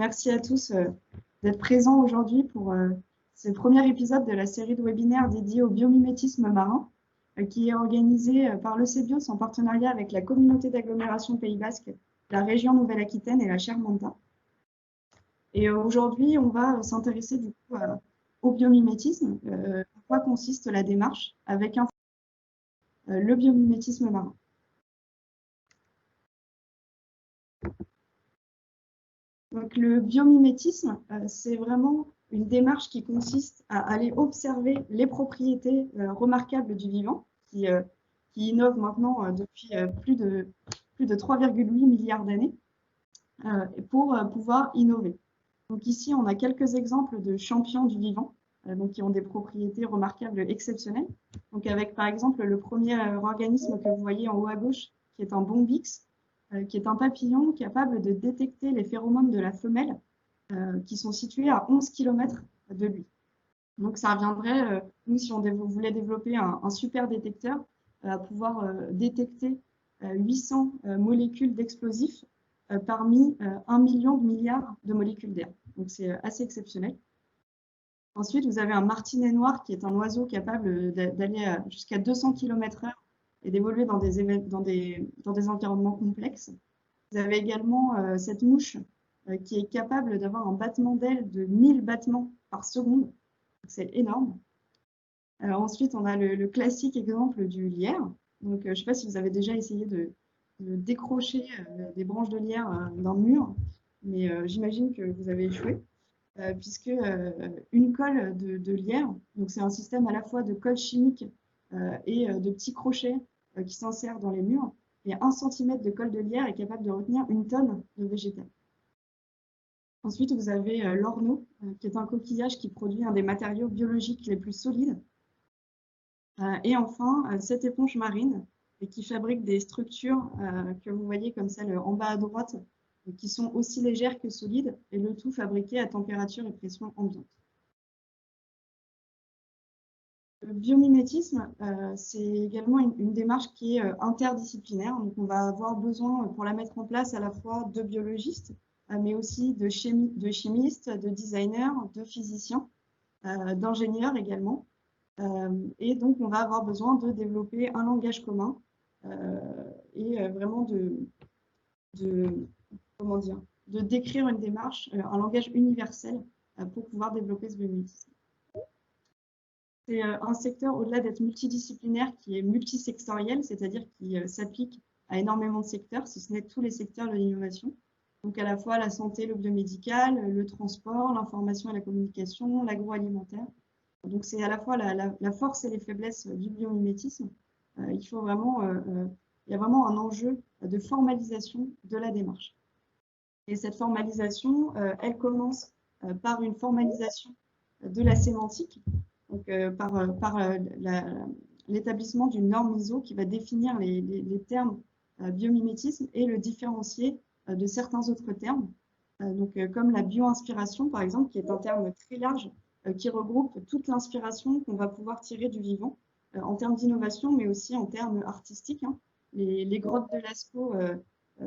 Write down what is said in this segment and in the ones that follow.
Merci à tous d'être présents aujourd'hui pour ce premier épisode de la série de webinaires dédiée au biomimétisme marin, qui est organisé par l'ECBIOS en partenariat avec la communauté d'agglomération Pays Basque, la région Nouvelle-Aquitaine et la Chaire-Monta. Et aujourd'hui, on va s'intéresser du coup au biomimétisme, en quoi consiste la démarche avec le biomimétisme marin. Donc, le biomimétisme, c'est vraiment une démarche qui consiste à aller observer les propriétés remarquables du vivant, qui innove maintenant depuis plus de 3,8 milliards d'années, pour pouvoir innover. Donc ici, on a quelques exemples de champions du vivant, donc qui ont des propriétés remarquables exceptionnelles. Donc avec par exemple le premier organisme que vous voyez en haut à gauche, qui est un bombix, qui est un papillon capable de détecter les phéromones de la femelle qui sont situés à 11 km de lui. Donc ça reviendrait, nous, si on voulait développer un super détecteur, à pouvoir détecter 800 molécules d'explosifs parmi 1 million de milliards de molécules d'air. Donc c'est assez exceptionnel. Ensuite, vous avez un martinet noir qui est un oiseau capable d'aller jusqu'à 200 km/h et d'évoluer dans des environnements complexes. Vous avez également cette mouche qui est capable d'avoir un battement d'aile de 1000 battements par seconde. C'est énorme. Ensuite, on a le classique exemple du lierre. Donc, je ne sais pas si vous avez déjà essayé de décrocher des branches de lierre d'un mur, mais j'imagine que vous avez échoué, puisque une colle de lierre, donc c'est un système à la fois de colle chimique et de petits crochets qui s'insèrent dans les murs, et 1 cm de colle de lierre est capable de retenir 1 tonne de végétal. Ensuite, vous avez l'orno, qui est un coquillage qui produit un des matériaux biologiques les plus solides. Et enfin, cette éponge marine, qui fabrique des structures que vous voyez comme celle en bas à droite, qui sont aussi légères que solides, et le tout fabriqué à température et pression ambiante. Le biomimétisme, c'est également une démarche qui est interdisciplinaire. Donc, on va avoir besoin, pour la mettre en place, à la fois de biologistes, mais aussi de chimistes, de designers, de physiciens, d'ingénieurs également. Et donc, on va avoir besoin de développer un langage commun et vraiment de décrire une démarche, un langage universel pour pouvoir développer ce biomimétisme. C'est un secteur, au-delà d'être multidisciplinaire, qui est multisectoriel, c'est-à-dire qui s'applique à énormément de secteurs, si ce n'est tous les secteurs de l'innovation. Donc à la fois la santé, le biomédical, le transport, l'information et la communication, l'agroalimentaire. Donc c'est à la fois la force et les faiblesses du biomimétisme. Il y a vraiment un enjeu de formalisation de la démarche. Et cette formalisation, elle commence par une formalisation de la sémantique, donc par l'établissement d'une norme ISO qui va définir les termes biomimétisme et le différencier de certains autres termes, comme la bio-inspiration, par exemple, qui est un terme très large qui regroupe toute l'inspiration qu'on va pouvoir tirer du vivant en termes d'innovation, mais aussi en termes artistiques. Les grottes de Lascaux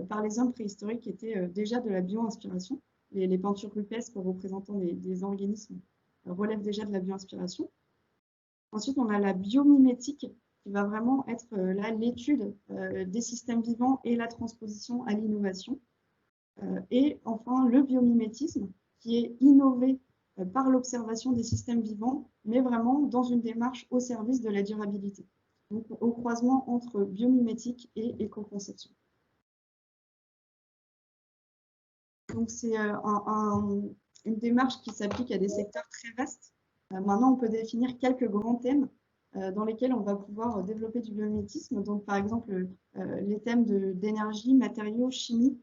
par les hommes préhistoriques étaient déjà de la bio-inspiration. Les peintures rupestres représentant des organismes relèvent déjà de la bio-inspiration. Ensuite, on a la biomimétique qui va vraiment être là l'étude des systèmes vivants et la transposition à l'innovation. Et enfin, le biomimétisme qui est innové par l'observation des systèmes vivants, mais vraiment dans une démarche au service de la durabilité. Donc, au croisement entre biomimétique et éco-conception. Donc, c'est une démarche qui s'applique à des secteurs très vastes. Maintenant, on peut définir quelques grands thèmes dans lesquels on va pouvoir développer du biomimétisme. Donc, par exemple, les thèmes d'énergie, matériaux, chimie,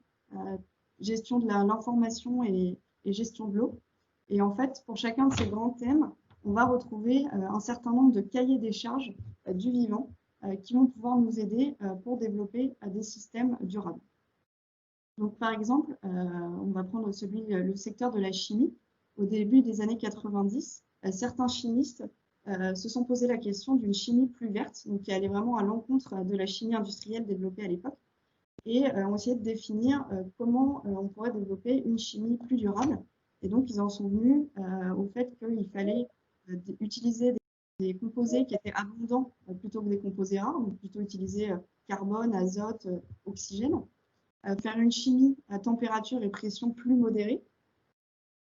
gestion de l'information et gestion de l'eau. Et en fait, pour chacun de ces grands thèmes, on va retrouver un certain nombre de cahiers des charges du vivant qui vont pouvoir nous aider pour développer des systèmes durables. Donc, par exemple, on va prendre le secteur de la chimie. Au début des années 90, certains chimistes se sont posé la question d'une chimie plus verte, donc qui allait vraiment à l'encontre de la chimie industrielle développée à l'époque. et ont essayé de définir comment on pourrait développer une chimie plus durable. Et donc, ils en sont venus au fait qu'il fallait utiliser des composés qui étaient abondants plutôt que des composés rares, donc plutôt utiliser carbone, azote, oxygène, faire une chimie à température et pression plus modérée,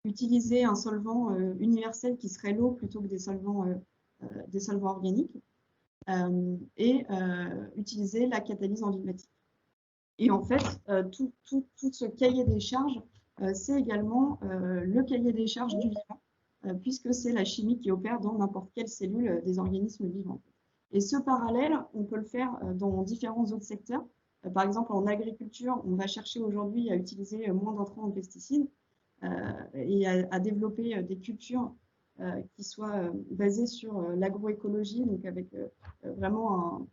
utiliser un solvant universel qui serait l'eau plutôt que des solvants organiques, et utiliser la catalyse enzymatique. Et en fait, tout ce cahier des charges, c'est également le cahier des charges du vivant, puisque c'est la chimie qui opère dans n'importe quelle cellule des organismes vivants. Et ce parallèle, on peut le faire dans différents autres secteurs. Par exemple, en agriculture, on va chercher aujourd'hui à utiliser moins d'intrants en pesticides et à développer des cultures qui soient basées sur l'agroécologie, donc avec vraiment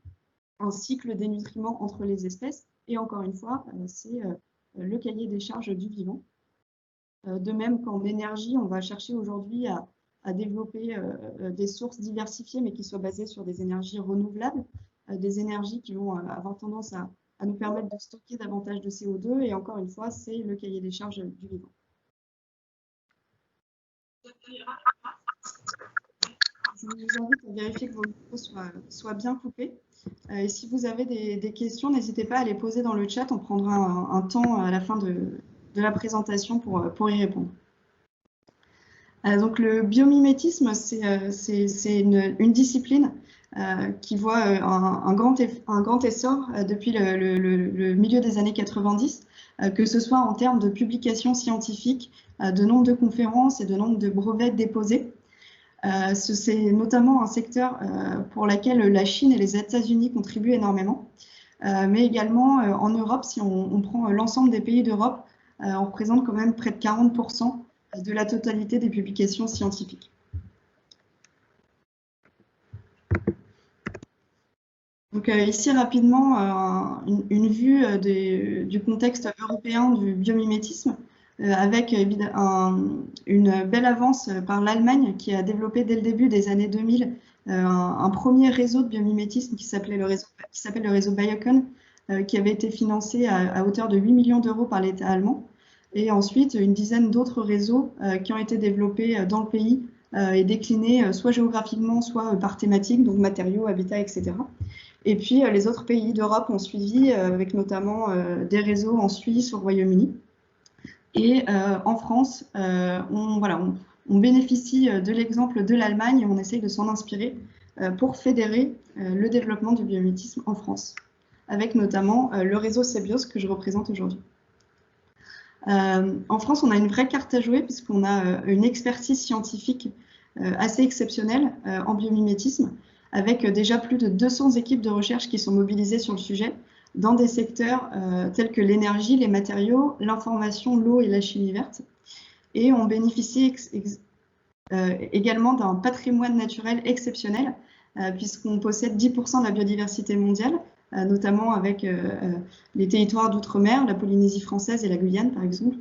un cycle des nutriments entre les espèces. Et encore une fois, c'est le cahier des charges du vivant. De même qu'en énergie, on va chercher aujourd'hui à développer des sources diversifiées, mais qui soient basées sur des énergies renouvelables, des énergies qui vont avoir tendance à nous permettre de stocker davantage de CO2. Et encore une fois, c'est le cahier des charges du vivant. Je vous invite à vérifier que vos micros soient bien coupés. Et si vous avez des questions, n'hésitez pas à les poser dans le chat. On prendra un temps à la fin de la présentation pour y répondre. Donc le biomimétisme, c'est une discipline qui voit un grand essor depuis le milieu des années 90, que ce soit en termes de publications scientifiques, de nombre de conférences et de nombre de brevets déposés. C'est notamment un secteur pour lequel la Chine et les États-Unis contribuent énormément, mais également en Europe, si on prend l'ensemble des pays d'Europe, on représente quand même près de 40% de la totalité des publications scientifiques. Donc ici rapidement une vue du contexte européen du biomimétisme, avec une belle avance par l'Allemagne qui a développé dès le début des années 2000 un premier réseau de biomimétisme qui s'appelle le réseau Biocon, qui avait été financé à hauteur de 8 millions d'euros par l'État allemand. Et ensuite, une dizaine d'autres réseaux qui ont été développés dans le pays et déclinés soit géographiquement, soit par thématique, donc matériaux, habitats, etc. Et puis, les autres pays d'Europe ont suivi, avec notamment des réseaux en Suisse, au Royaume-Uni. Et en France, on bénéficie de l'exemple de l'Allemagne et on essaye de s'en inspirer pour fédérer le développement du biomimétisme en France, avec notamment le réseau Cebios que je représente aujourd'hui. En France, on a une vraie carte à jouer puisqu'on a une expertise scientifique assez exceptionnelle en biomimétisme, avec déjà plus de 200 équipes de recherche qui sont mobilisées sur le sujet, dans des secteurs tels que l'énergie, les matériaux, l'information, l'eau et la chimie verte. Et on bénéficie également d'un patrimoine naturel exceptionnel, puisqu'on possède 10% de la biodiversité mondiale, notamment avec les territoires d'outre-mer, la Polynésie française et la Guyane, par exemple.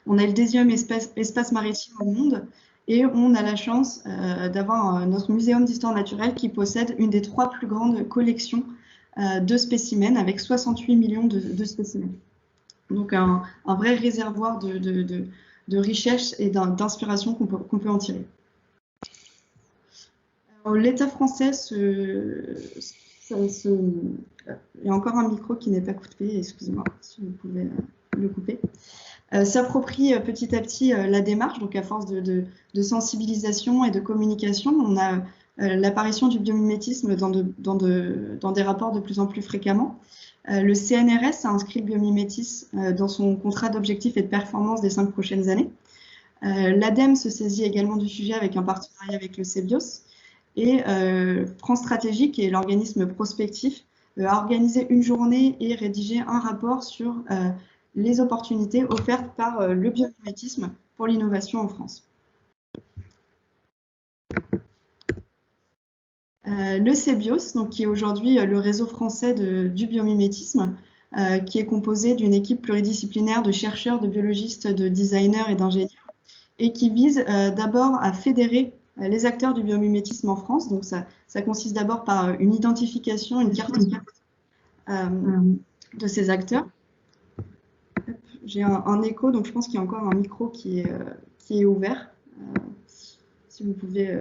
On a le 10e espace maritime au monde, et on a la chance d'avoir notre muséum d'histoire naturelle qui possède une des 3 plus grandes collections de spécimens, avec 68 millions de spécimens. Donc un vrai réservoir de richesse et d'inspiration qu'on peut en tirer. L'État français il y a encore un micro qui n'est pas coupé, excusez-moi si vous pouvez le couper. S'approprie petit à petit la démarche, donc à force de sensibilisation et de communication, on a l'apparition du biomimétisme dans des rapports de plus en plus fréquemment. Le CNRS a inscrit le biomimétisme dans son contrat d'objectifs et de performance des 5 prochaines années. L'ADEME se saisit également du sujet avec un partenariat avec le Cebios. Et France Stratégie, qui est l'organisme prospectif, a organisé une journée et rédigé un rapport sur les opportunités offertes par le biomimétisme pour l'innovation en France. Le Cebios, donc, qui est aujourd'hui le réseau français du biomimétisme, qui est composé d'une équipe pluridisciplinaire de chercheurs, de biologistes, de designers et d'ingénieurs, et qui vise d'abord à fédérer les acteurs du biomimétisme en France. Donc ça consiste d'abord par une identification, une carte de ces acteurs. J'ai un écho, donc je pense qu'il y a encore un micro qui est ouvert. Si vous pouvez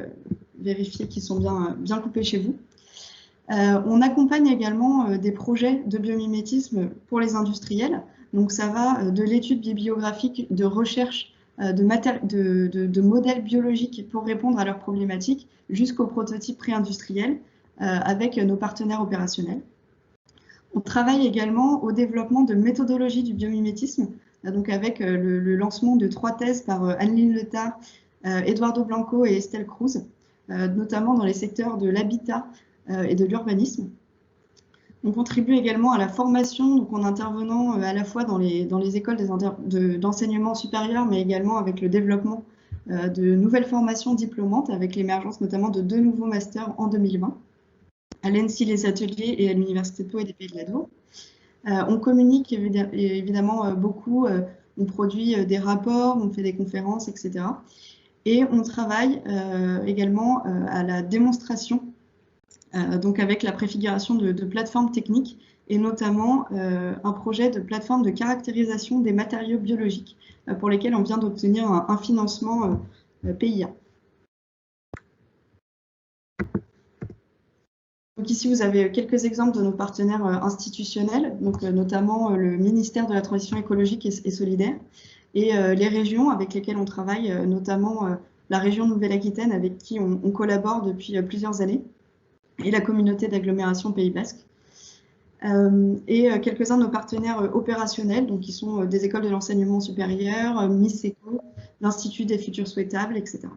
vérifier qu'ils sont bien coupés chez vous. On accompagne également des projets de biomimétisme pour les industriels. Donc ça va de l'étude bibliographique, de recherche de modèles biologiques pour répondre à leurs problématiques, jusqu'aux prototypes pré-industriels avec nos partenaires opérationnels. On travaille également au développement de méthodologies du biomimétisme, donc avec le lancement de 3 thèses par Anne-Lyne Letard, Eduardo Blanco et Estelle Cruz, notamment dans les secteurs de l'habitat et de l'urbanisme. On contribue également à la formation, donc en intervenant à la fois dans les écoles d'enseignement supérieur, mais également avec le développement de nouvelles formations diplômantes, avec l'émergence notamment de 2 nouveaux masters en 2020, à l'ENSI Les Ateliers et à l'Université de Pau et des Pays de l'Adour. On communique évidemment beaucoup, on produit des rapports, on fait des conférences, etc. Et on travaille également à la démonstration, donc avec la préfiguration de plateformes techniques et notamment un projet de plateforme de caractérisation des matériaux biologiques pour lesquels on vient d'obtenir un financement PIA. Donc ici, vous avez quelques exemples de nos partenaires institutionnels, donc notamment le ministère de la Transition écologique et solidaire, et les régions avec lesquelles on travaille, notamment la région Nouvelle-Aquitaine avec qui on collabore depuis plusieurs années, et la communauté d'agglomération Pays Basque. Et quelques-uns de nos partenaires opérationnels, donc qui sont des écoles de l'enseignement supérieur, MISECO, l'Institut des futurs souhaitables, etc.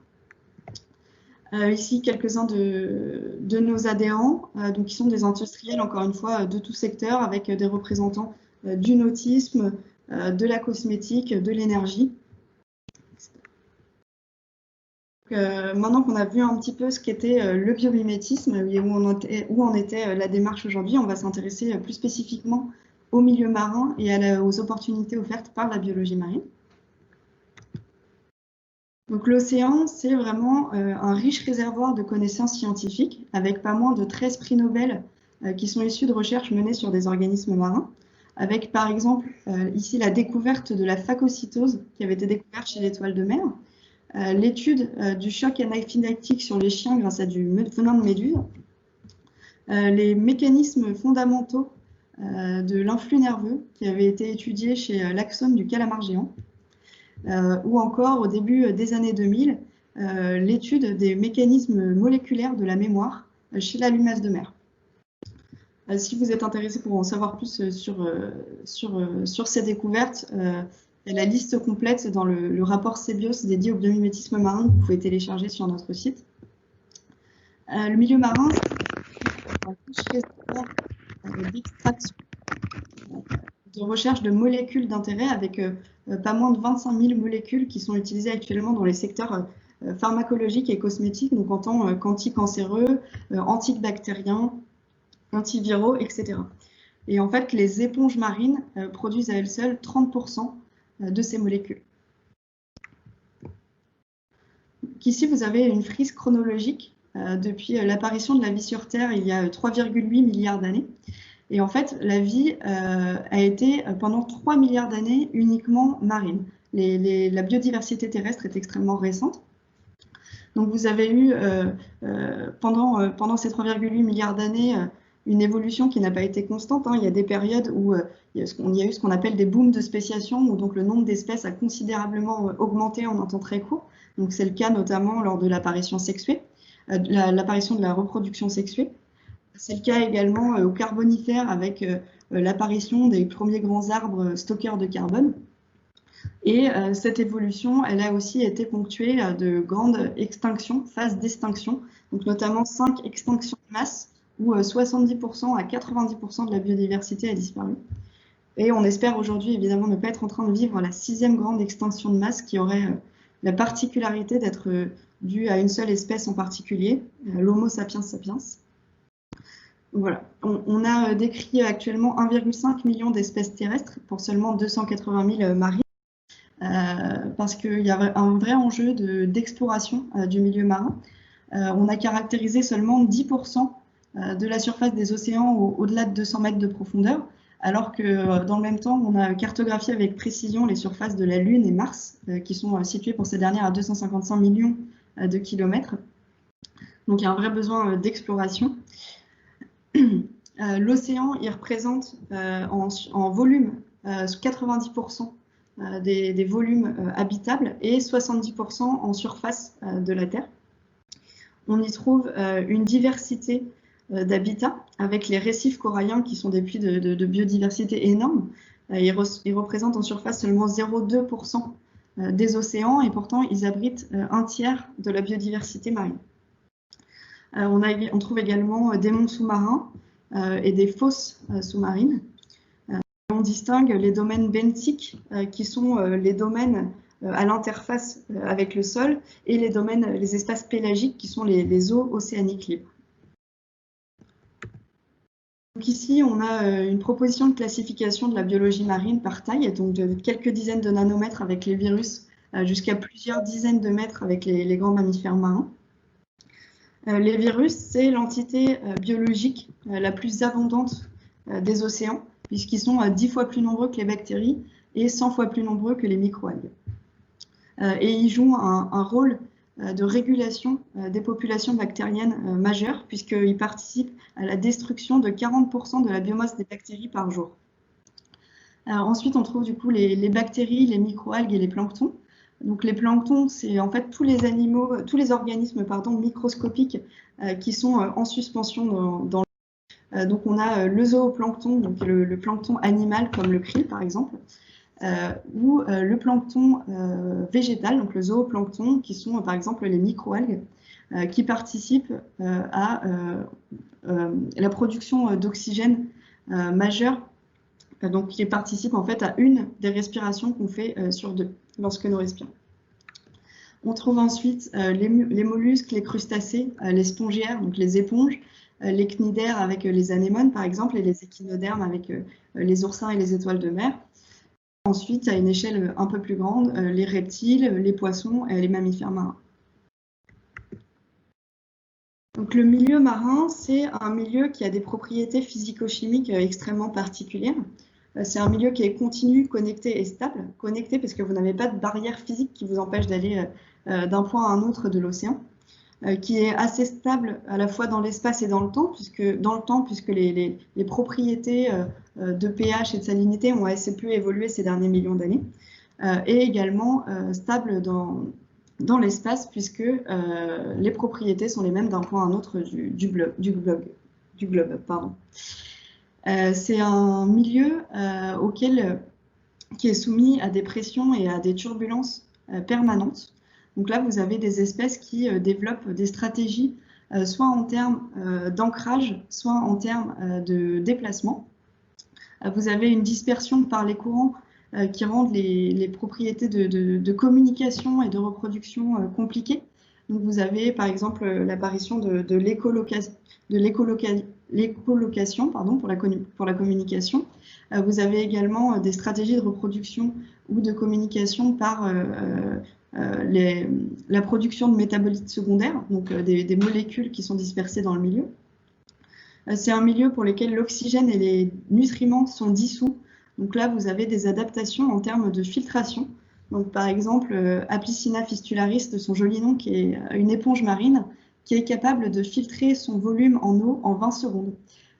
Ici, quelques-uns de nos adhérents, donc qui sont des industriels, encore une fois, de tout secteur, avec des représentants du nautisme, de la cosmétique, de l'énergie. Maintenant qu'on a vu un petit peu ce qu'était le biomimétisme et où en était la démarche aujourd'hui, on va s'intéresser plus spécifiquement au milieu marin et aux opportunités offertes par la biologie marine. Donc l'océan, c'est vraiment un riche réservoir de connaissances scientifiques, avec pas moins de 13 prix Nobel qui sont issus de recherches menées sur des organismes marins, avec par exemple ici la découverte de la phagocytose qui avait été découverte chez l'étoile de mer, l'étude du choc anaphylactique sur les chiens grâce à du venin de méduse, les mécanismes fondamentaux de l'influx nerveux qui avaient été étudiés chez l'axone du calamar géant, ou encore au début des années 2000, l'étude des mécanismes moléculaires de la mémoire chez la limace de mer. Si vous êtes intéressé pour en savoir plus sur ces découvertes, il y a la liste complète dans le rapport CEBIOS dédié au biomimétisme marin que vous pouvez télécharger sur notre site. Le milieu marin, c'est un riche réservoir d'extraction, de recherche de molécules d'intérêt avec pas moins de 25 000 molécules qui sont utilisées actuellement dans les secteurs pharmacologiques et cosmétiques, donc en tant qu'anticancéreux, antibactériens, antiviraux, etc. Et en fait, les éponges marines produisent à elles seules 30% de ces molécules. Donc ici, vous avez une frise chronologique depuis l'apparition de la vie sur Terre il y a 3,8 milliards d'années. Et en fait, la vie a été pendant 3 milliards d'années uniquement marine. La biodiversité terrestre est extrêmement récente. Donc vous avez eu pendant ces 3,8 milliards d'années une évolution qui n'a pas été constante. Il y a des périodes où il y a eu ce qu'on appelle des booms de spéciation, où donc le nombre d'espèces a considérablement augmenté en un temps très court. Donc c'est le cas notamment lors de l'apparition sexuée, l'apparition de la reproduction sexuée. C'est le cas également au Carbonifère avec l'apparition des premiers grands arbres stockeurs de carbone. Et cette évolution, elle a aussi été ponctuée de grandes extinctions, phases d'extinction, donc notamment 5 extinctions de masse, où 70% à 90% de la biodiversité a disparu. Et on espère aujourd'hui évidemment ne pas être en train de vivre la 6e grande extinction de masse qui aurait la particularité d'être due à une seule espèce en particulier, l'Homo sapiens sapiens. Voilà. On a décrit actuellement 1,5 million d'espèces terrestres pour seulement 280 000 marines, parce qu'il y a un vrai enjeu d'exploration du milieu marin. On a caractérisé seulement 10% de la surface des océans au-delà de 200 mètres de profondeur, alors que dans le même temps, on a cartographié avec précision les surfaces de la Lune et Mars, qui sont situées pour ces dernières à 255 millions de kilomètres. Donc il y a un vrai besoin d'exploration. L'océan, il représente en volume 90% des volumes habitables et 70% en surface de la Terre. On y trouve une diversité d'habitats avec les récifs coralliens qui sont des puits de biodiversité énormes. Ils représentent en surface seulement 0,2% des océans et pourtant ils abritent un tiers de la biodiversité marine. On trouve également des monts sous-marins et des fosses sous-marines. On distingue les domaines benthiques qui sont les domaines à l'interface avec le sol et les espaces pélagiques qui sont les eaux océaniques libres. Donc ici, on a une proposition de classification de la biologie marine par taille, donc de quelques dizaines de nanomètres avec les virus jusqu'à plusieurs dizaines de mètres avec les grands mammifères marins. Les virus, c'est l'entité biologique la plus abondante des océans, puisqu'ils sont 10 fois plus nombreux que les bactéries et 100 fois plus nombreux que les microalgues. Et ils jouent un rôle de régulation des populations bactériennes majeures, puisqu'ils participent à la destruction de 40% de la biomasse des bactéries par jour. Ensuite, on trouve du coup les bactéries, les microalgues et les planctons. Donc les planctons, c'est en fait tous les organismes microscopiques qui sont en suspension dans donc on a le zooplancton, donc le plancton animal comme le krill par exemple, ou le plancton végétal, donc le zooplancton, qui sont par exemple les microalgues, qui participent à la production d'oxygène majeure, donc qui participent en fait à une des respirations qu'on fait sur deux lorsque nous respirons. On trouve ensuite les mollusques, les crustacés, les spongiaires, donc les éponges, les cnidaires avec les anémones par exemple, et les échinodermes avec les oursins et les étoiles de mer. Ensuite, à une échelle un peu plus grande, les reptiles, les poissons et les mammifères marins. Donc, le milieu marin, c'est un milieu qui a des propriétés physico-chimiques extrêmement particulières. C'est un milieu qui est continu, connecté et stable. Connecté parce que vous n'avez pas de barrière physique qui vous empêche d'aller d'un point à un autre de l'océan. Qui est assez stable à la fois dans l'espace et dans le temps, puisque les propriétés de pH et de salinité ont assez peu évolué ces derniers millions d'années, et également stable dans l'espace, puisque les propriétés sont les mêmes d'un point à un autre du globe. C'est un milieu qui est soumis à des pressions et à des turbulences permanentes. Donc là, vous avez des espèces qui développent des stratégies, soit en termes d'ancrage, soit en termes de déplacement. Vous avez une dispersion par les courants qui rendent les propriétés de communication et de reproduction compliquées. Donc vous avez par exemple l'apparition de l'écolocation pour la communication. Vous avez également des stratégies de reproduction ou de communication par la production de métabolites secondaires, donc des molécules qui sont dispersées dans le milieu. C'est un milieu pour lequel l'oxygène et les nutriments sont dissous. Donc là, vous avez des adaptations en termes de filtration. Donc par exemple, Aplycina fistularis, de son joli nom, qui est une éponge marine, qui est capable de filtrer son volume en eau en 20 secondes,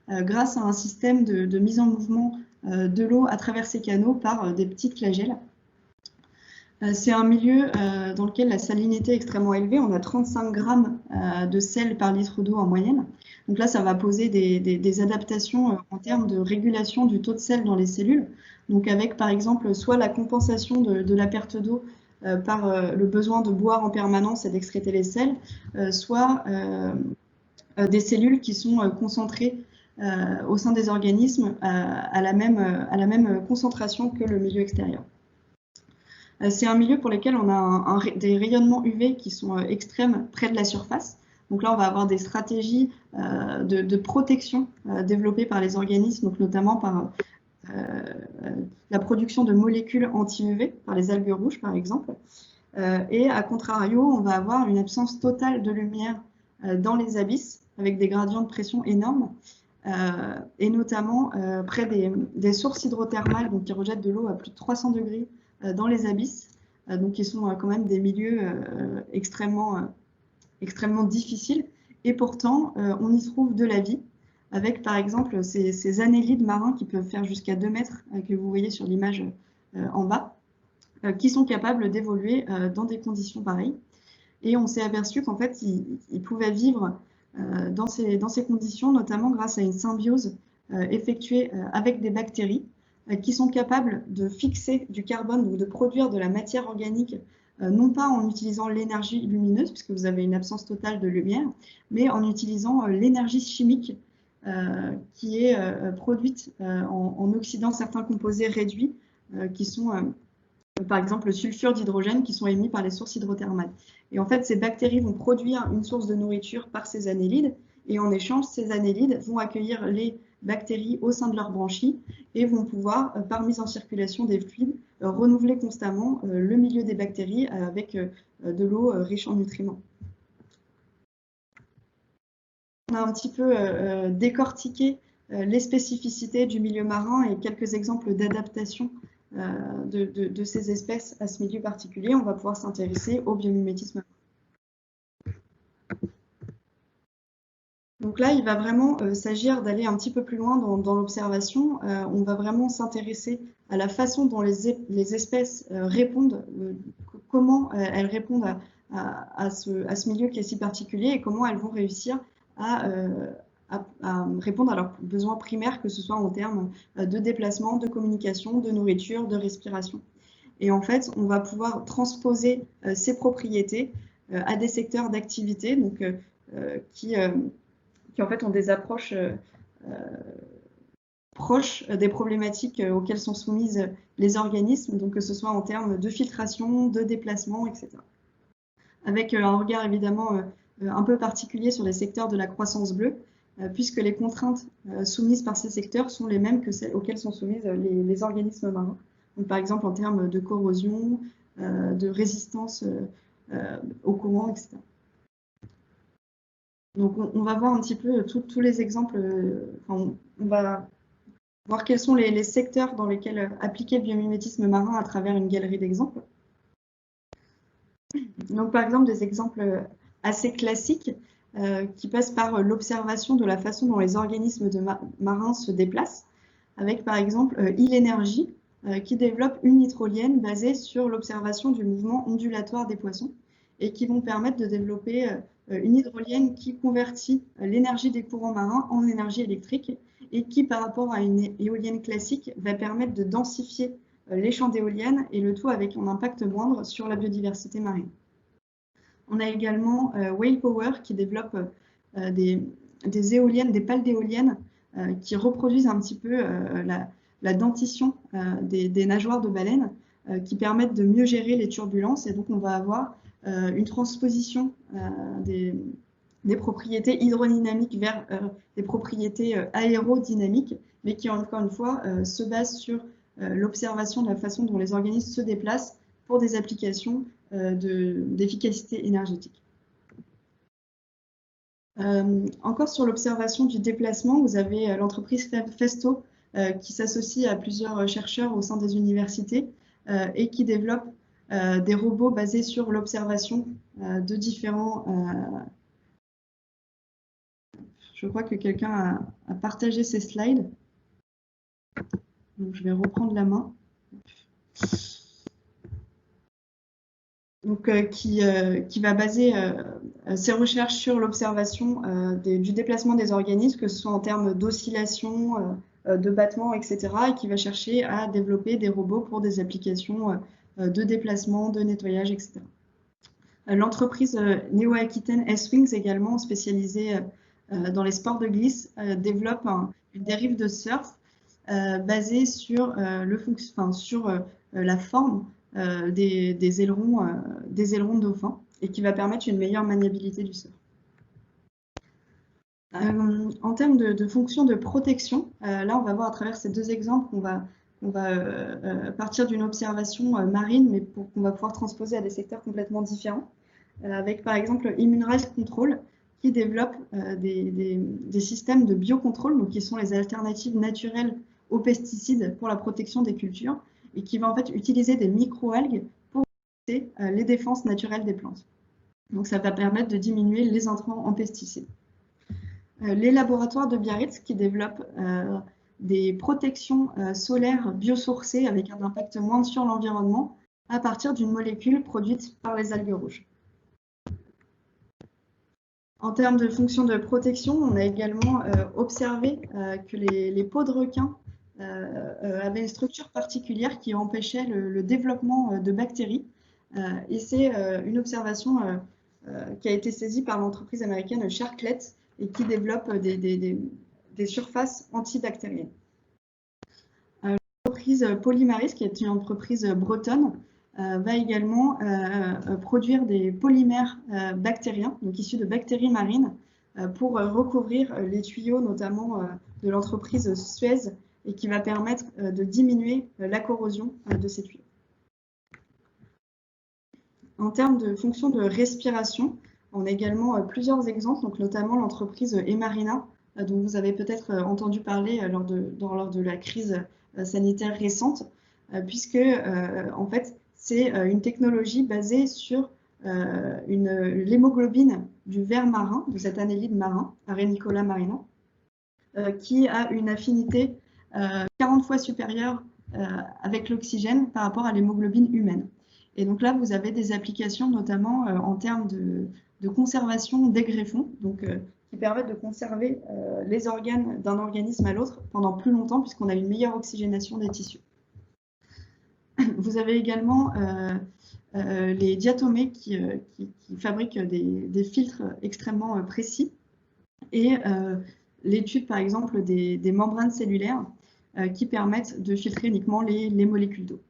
grâce à un système de mise en mouvement de l'eau à travers ses canaux par des petites flagelles. C'est un milieu dans lequel la salinité est extrêmement élevée. On a 35 grammes de sel par litre d'eau en moyenne. Donc là, ça va poser des adaptations en termes de régulation du taux de sel dans les cellules. Donc avec, par exemple, soit la compensation de la perte d'eau par le besoin de boire en permanence et d'excréter les sels, soit des cellules qui sont concentrées au sein des organismes à la même concentration que le milieu extérieur. C'est un milieu pour lequel on a des rayonnements UV qui sont extrêmes près de la surface. Donc là, on va avoir des stratégies de protection développées par les organismes, donc notamment par la production de molécules anti-UV, par les algues rouges par exemple. Et à contrario, on va avoir une absence totale de lumière dans les abysses, avec des gradients de pression énormes. et notamment près des sources hydrothermales, donc qui rejettent de l'eau à plus de 300 degrés dans les abysses, donc qui sont quand même des milieux extrêmement difficiles. Et pourtant, on y trouve de la vie, avec par exemple ces annélides marins qui peuvent faire jusqu'à 2 mètres, que vous voyez sur l'image en bas, qui sont capables d'évoluer dans des conditions pareilles. Et on s'est aperçu qu'en fait, ils pouvaient vivre dans ces conditions, notamment grâce à une symbiose effectuée avec des bactéries qui sont capables de fixer du carbone, donc de produire de la matière organique, non pas en utilisant l'énergie lumineuse, puisque vous avez une absence totale de lumière, mais en utilisant l'énergie chimique qui est produite en oxydant certains composés réduits qui sont par exemple le sulfure d'hydrogène qui sont émis par les sources hydrothermales. Et en fait, ces bactéries vont produire une source de nourriture par ces annélides, et en échange, ces annélides vont accueillir les bactéries au sein de leur branchie et vont pouvoir, par mise en circulation des fluides, renouveler constamment le milieu des bactéries avec de l'eau riche en nutriments. On a un petit peu décortiqué les spécificités du milieu marin et quelques exemples d'adaptation de ces espèces à ce milieu particulier. On va pouvoir s'intéresser au biomimétisme. Donc là, il va vraiment s'agir d'aller un petit peu plus loin dans l'observation. On va vraiment s'intéresser à la façon dont les espèces répondent, comment elles répondent à ce milieu qui est si particulier et comment elles vont réussir à répondre à leurs besoins primaires, que ce soit en termes de déplacement, de communication, de nourriture, de respiration. Et en fait, on va pouvoir transposer ces propriétés à des secteurs d'activité donc, qui en fait ont des approches proches des problématiques auxquelles sont soumises les organismes, donc que ce soit en termes de filtration, de déplacement, etc. Avec un regard évidemment un peu particulier sur les secteurs de la croissance bleue, puisque les contraintes soumises par ces secteurs sont les mêmes que celles auxquelles sont soumises les organismes marins. Donc, par exemple, en termes de corrosion, de résistance au courant, etc. Donc, on va voir un petit peu tous les exemples. On va voir quels sont les secteurs dans lesquels appliquer le biomimétisme marin à travers une galerie d'exemples. Donc, par exemple, des exemples assez classiques qui passent par l'observation de la façon dont les organismes marins se déplacent, avec par exemple Ilenergy, qui développe une hydrolienne basée sur l'observation du mouvement ondulatoire des poissons et qui vont permettre de développer une hydrolienne qui convertit l'énergie des courants marins en énergie électrique et qui, par rapport à une éolienne classique, va permettre de densifier les champs d'éoliennes et le tout avec un impact moindre sur la biodiversité marine. On a également Whale Power qui développe des éoliennes, des pales d'éoliennes qui reproduisent un petit peu la dentition des nageoires de baleines qui permettent de mieux gérer les turbulences. Et donc, on va avoir une transposition des propriétés hydrodynamiques vers des propriétés aérodynamiques, mais qui, encore une fois, se basent sur l'observation de la façon dont les organismes se déplacent pour des applications d'efficacité énergétique. Encore sur l'observation du déplacement, vous avez l'entreprise Festo qui s'associe à plusieurs chercheurs au sein des universités et qui développe des robots basés sur l'observation de différents... Je crois que quelqu'un a partagé ces slides. Donc, je vais reprendre la main. Donc, qui va baser ses recherches sur l'observation du déplacement des organismes, que ce soit en termes d'oscillation, de battement, etc., et qui va chercher à développer des robots pour des applications de déplacement, de nettoyage, etc. L'entreprise néo-aquitaine S-Wings, également spécialisée dans les sports de glisse, développe une dérive de surf basée sur, la forme des ailerons de dauphin et qui va permettre une meilleure maniabilité du surf. En termes de fonctions de protection, là on va voir à travers ces deux exemples qu'on va partir d'une observation marine, mais qu'on va pouvoir transposer à des secteurs complètement différents, avec par exemple Immunrise Control, qui développe des systèmes de biocontrôle, donc qui sont les alternatives naturelles aux pesticides pour la protection des cultures, et qui va en fait utiliser des microalgues pour les défenses naturelles des plantes. Donc ça va permettre de diminuer les intrants en pesticides. Les laboratoires de Biarritz qui développent des protections solaires biosourcées avec un impact moindre sur l'environnement à partir d'une molécule produite par les algues rouges. En termes de fonctions de protection, on a également observé que les peaux de requin avaient une structure particulière qui empêchait le développement de bactéries. Et c'est une observation qui a été saisie par l'entreprise américaine Sharklet et qui développe des surfaces antibactériennes. L'entreprise Polymaris, qui est une entreprise bretonne, va également produire des polymères bactériens, donc issus de bactéries marines, pour recouvrir les tuyaux, notamment de l'entreprise Suez, et qui va permettre de diminuer la corrosion de ces tuyaux. En termes de fonctions de respiration, on a également plusieurs exemples, donc notamment l'entreprise Emarina, dont vous avez peut-être entendu parler lors de la crise sanitaire récente, puisque en fait, c'est une technologie basée sur l'hémoglobine du ver marin, de cet annélide marin, Arenicola marina, qui a une affinité 40 fois supérieure avec l'oxygène par rapport à l'hémoglobine humaine. Et donc là, vous avez des applications notamment en termes de conservation des greffons, donc, qui permettent de conserver les organes d'un organisme à l'autre pendant plus longtemps puisqu'on a une meilleure oxygénation des tissus. Vous avez également les diatomées qui fabriquent des filtres extrêmement précis et l'étude par exemple des membranes cellulaires qui permettent de filtrer uniquement les molécules d'eau.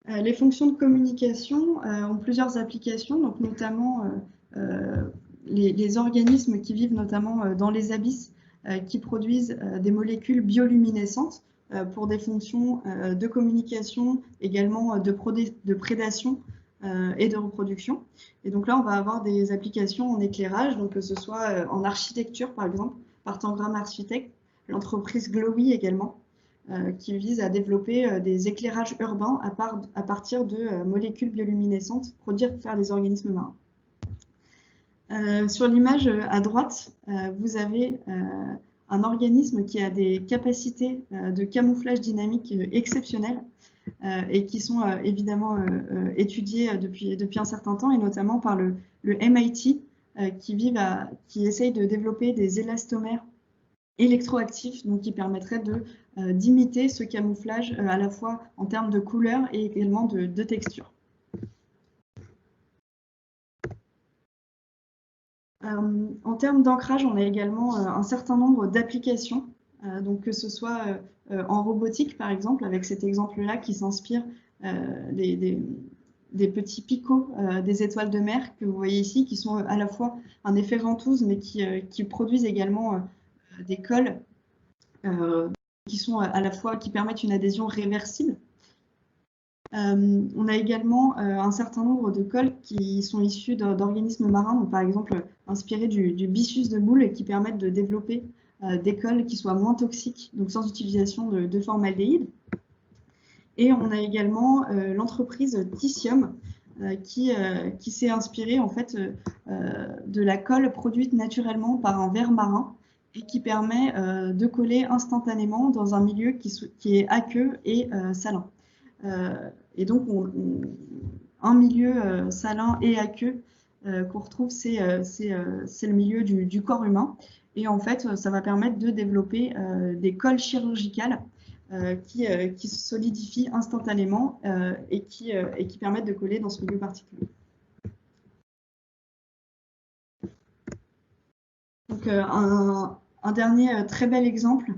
Les fonctions de communication ont plusieurs applications, donc notamment les organismes qui vivent notamment dans les abysses, qui produisent des molécules bioluminescentes pour des fonctions de communication, également de prédation et de reproduction. Et donc là, on va avoir des applications en éclairage, donc que ce soit en architecture, par exemple, par Tangram Architect, l'entreprise Glowy également, qui vise à développer des éclairages urbains à partir de molécules bioluminescentes produites par des organismes marins. Sur l'image à droite, vous avez un organisme qui a des capacités de camouflage dynamique exceptionnelles et qui sont évidemment étudiées depuis un certain temps, et notamment par le MIT qui essaye de développer des élastomères électroactifs, donc qui permettraient d'imiter ce camouflage à la fois en termes de couleur et également de texture. En termes d'ancrage, on a également un certain nombre d'applications, donc que ce soit en robotique par exemple, avec cet exemple-là qui s'inspire des petits picots des étoiles de mer que vous voyez ici, qui sont à la fois un effet ventouse, mais qui produisent également des cols qui permettent une adhésion réversible. On a également un certain nombre de cols qui sont issus d'organismes marins, donc par exemple inspirés du byssus de moule, et qui permettent de développer des cols qui soient moins toxiques, donc sans utilisation de formaldéhyde. Et on a également l'entreprise Tissium qui s'est inspirée en fait de la colle produite naturellement par un ver marin et qui permet de coller instantanément dans un milieu qui est aqueux et salin. Et donc, un milieu salin et aqueux qu'on retrouve, c'est le milieu du corps humain. Et en fait, ça va permettre de développer des colles chirurgicales qui se solidifient instantanément et qui permettent de coller dans ce milieu particulier. Donc, un dernier très bel exemple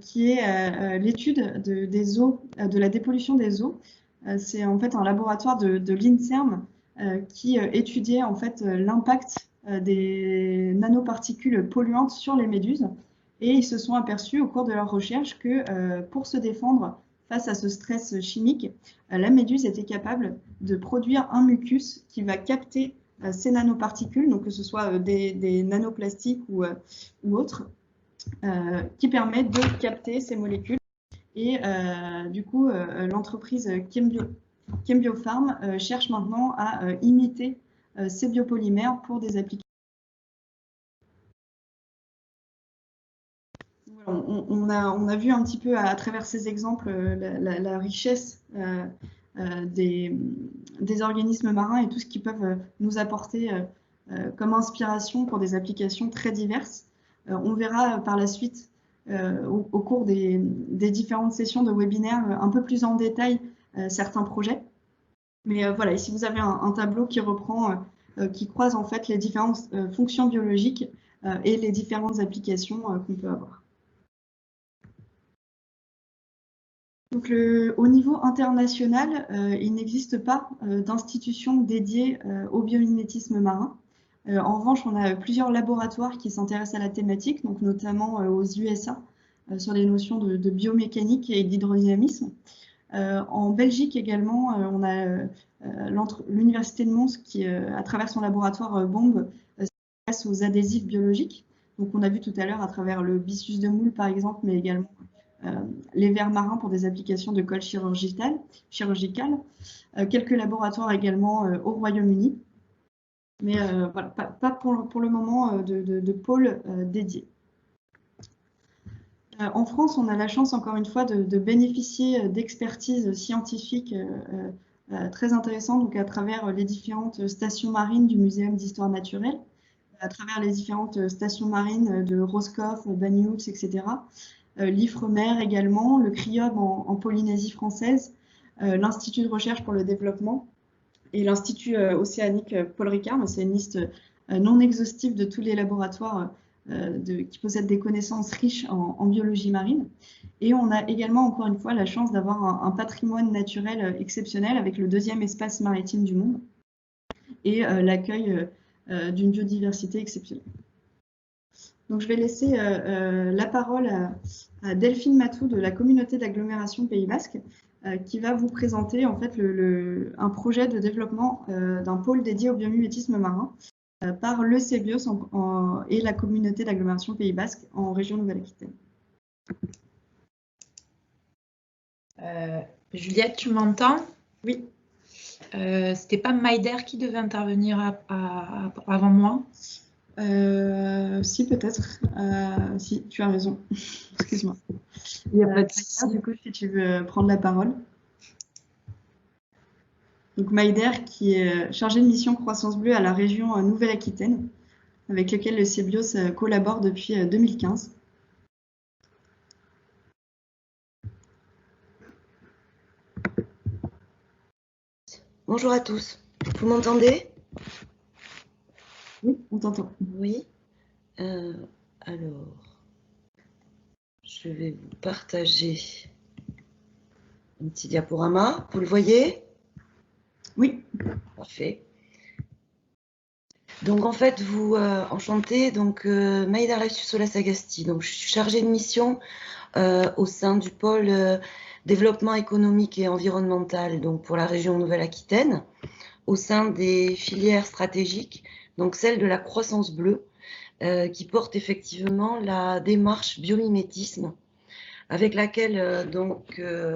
qui est l'étude des eaux, de la dépollution des eaux. C'est en fait un laboratoire de l'INSERM qui étudiait en fait l'impact des nanoparticules polluantes sur les méduses. Et ils se sont aperçus au cours de leur recherche que pour se défendre face à ce stress chimique, la méduse était capable de produire un mucus qui va capter ces nanoparticules, donc que ce soit des nanoplastiques ou autres, qui permettent de capter ces molécules. Et du coup, l'entreprise Chembiopharm cherche maintenant à imiter ces biopolymères pour des applications. On a vu un petit peu à travers ces exemples la richesse des organismes marins et tout ce qu'ils peuvent nous apporter comme inspiration pour des applications très diverses. On verra par la suite au cours des différentes sessions de webinaire un peu plus en détail certains projets. Mais voilà, ici vous avez un tableau qui reprend, qui croise en fait les différentes fonctions biologiques et les différentes applications qu'on peut avoir. Donc, au niveau international, il n'existe pas d'institution dédiée au biomimétisme marin. En revanche, on a plusieurs laboratoires qui s'intéressent à la thématique, donc notamment aux USA, sur les notions de biomécanique et d'hydrodynamisme. En Belgique également, on a l'Université de Mons qui, à travers son laboratoire BOMB, s'intéresse aux adhésifs biologiques. Donc, on a vu tout à l'heure à travers le byssus de moule, par exemple, mais également les vers marins pour des applications de colle chirurgicale. Quelques laboratoires également au Royaume-Uni. Mais voilà, pas pour le moment de pôle dédié. En France, on a la chance, encore une fois, de bénéficier d'expertise scientifique très intéressante, donc à travers les différentes stations marines du Muséum d'histoire naturelle, à travers les différentes stations marines de Roscoff, Banyuls, etc. L'IFREMER également, le CRIOB en Polynésie française, l'Institut de recherche pour le développement et l'Institut océanique Paul Ricard. C'est une liste non exhaustive de tous les laboratoires qui possèdent des connaissances riches en biologie marine. Et on a également, encore une fois, la chance d'avoir un patrimoine naturel exceptionnel avec le 2e espace maritime du monde et l'accueil d'une biodiversité exceptionnelle. Donc, je vais laisser la parole à Delphine Matou de la communauté d'agglomération Pays Basque, qui va vous présenter en fait un projet de développement d'un pôle dédié au biomimétisme marin par le CEBIOS et la communauté d'agglomération Pays Basque en région Nouvelle-Aquitaine. Juliette, tu m'entends? Oui. C'était pas Maïder qui devait intervenir avant moi? Si, peut-être. Si, tu as raison. Excuse-moi. Il n'y a pas de souci. Du coup, si tu veux prendre la parole. Donc, Maïder, qui est chargé de mission Croissance Bleue à la région Nouvelle-Aquitaine, avec lequel le CEBIOS collabore depuis 2015. Bonjour à tous. Vous m'entendez? Oui, on t'entend. Oui. Alors, je vais vous partager un petit diaporama. Vous le voyez? Oui. Parfait. Donc, en fait, enchantée, donc Maïda Sola Sagasti. Donc, je suis chargée de mission au sein du pôle développement économique et environnemental, donc pour la région Nouvelle-Aquitaine, au sein des filières stratégiques, donc celle de la croissance bleue, qui porte effectivement la démarche biomimétisme, avec laquelle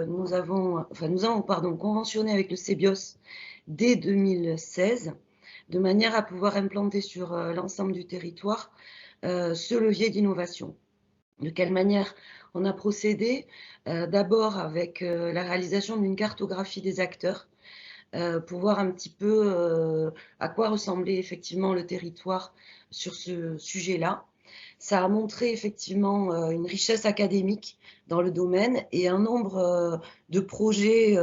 nous avons conventionné avec le CEBIOS dès 2016, de manière à pouvoir implanter sur l'ensemble du territoire ce levier d'innovation. De quelle manière on a procédé? D'abord avec la réalisation d'une cartographie des acteurs, pour voir un petit peu à quoi ressemblait effectivement le territoire sur ce sujet-là. Ça a montré effectivement une richesse académique dans le domaine et un nombre de projets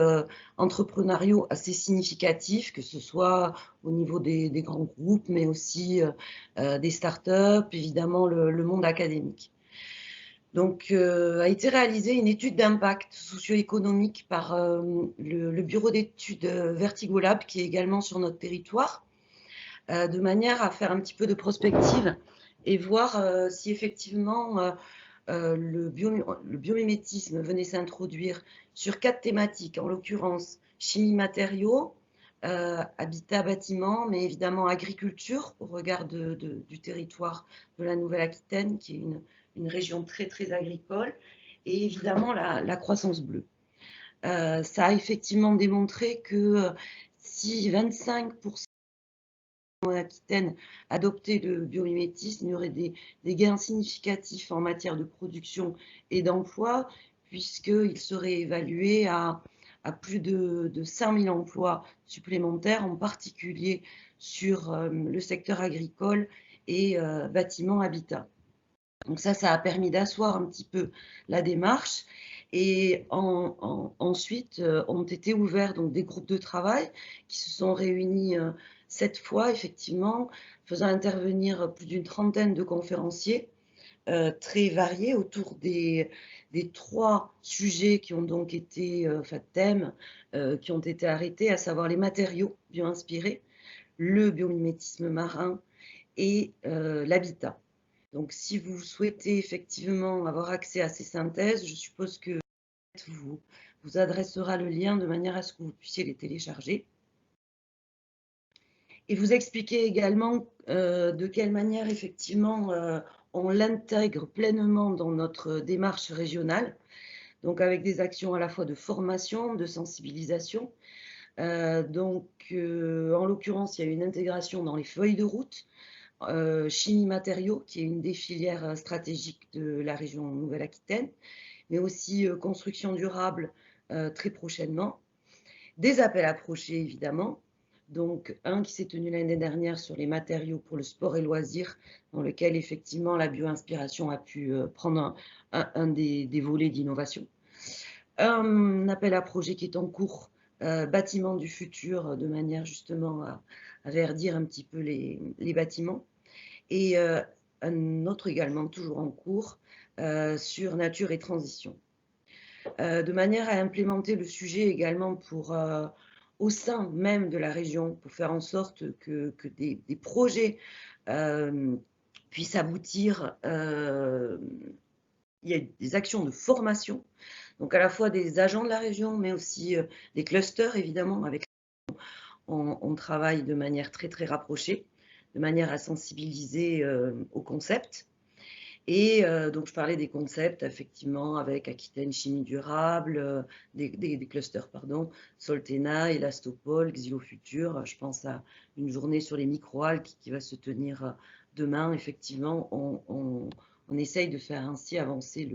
entrepreneuriaux assez significatifs, que ce soit au niveau des grands groupes, mais aussi des startups, évidemment le monde académique. Donc, a été réalisée une étude d'impact socio-économique par le bureau d'études Vertigolab, qui est également sur notre territoire, de manière à faire un petit peu de prospective et voir si effectivement le biomimétisme venait s'introduire sur 4 thématiques, en l'occurrence chimie matériaux, habitat bâtiment, mais évidemment agriculture au regard du territoire de la Nouvelle-Aquitaine, qui est une région très très agricole, et évidemment la croissance bleue. Ça a effectivement démontré que si 25% de l'Aquitaine adoptait le biomimétisme, il y aurait des gains significatifs en matière de production et d'emploi, puisqu'il serait évalué à plus de 5000 emplois supplémentaires, en particulier sur le secteur agricole et bâtiment habitat. Donc ça a permis d'asseoir un petit peu la démarche. Et ensuite, ont été ouverts donc, des groupes de travail qui se sont réunis 7 fois, effectivement, faisant intervenir plus d'une trentaine de conférenciers très variés autour des 3 sujets qui ont donc été, thèmes qui ont été arrêtés, à savoir les matériaux bio-inspirés, le biomimétisme marin et l'habitat. Donc, si vous souhaitez effectivement avoir accès à ces synthèses, je suppose que vous adressera le lien de manière à ce que vous puissiez les télécharger. Et vous expliquer également de quelle manière, effectivement, on l'intègre pleinement dans notre démarche régionale, donc avec des actions à la fois de formation, de sensibilisation. En l'occurrence, il y a une intégration dans les feuilles de route, chimie matériaux, qui est une des filières stratégiques de la région Nouvelle-Aquitaine, mais aussi construction durable très prochainement. Des appels à projets, évidemment. Donc, un qui s'est tenu l'année dernière sur les matériaux pour le sport et loisirs, dans lequel, effectivement, la bio-inspiration a pu prendre un des volets d'innovation. Un appel à projet qui est en cours, bâtiments du futur, de manière justement à verdir un petit peu les bâtiments. Et un autre également, toujours en cours, sur nature et transition. De manière à implémenter le sujet également au sein même de la région, pour faire en sorte que des projets puissent aboutir. Il y a des actions de formation, donc à la fois des agents de la région, mais aussi des clusters, évidemment, avec on travaille de manière très très rapprochée, de manière à sensibiliser au concept. Et donc, je parlais des concepts, effectivement, avec Aquitaine Chimie Durable, des clusters, pardon, Soltena, Elastopol, Xylofutur. Je pense à une journée sur les microalgues qui va se tenir demain. Effectivement, on essaye de faire ainsi avancer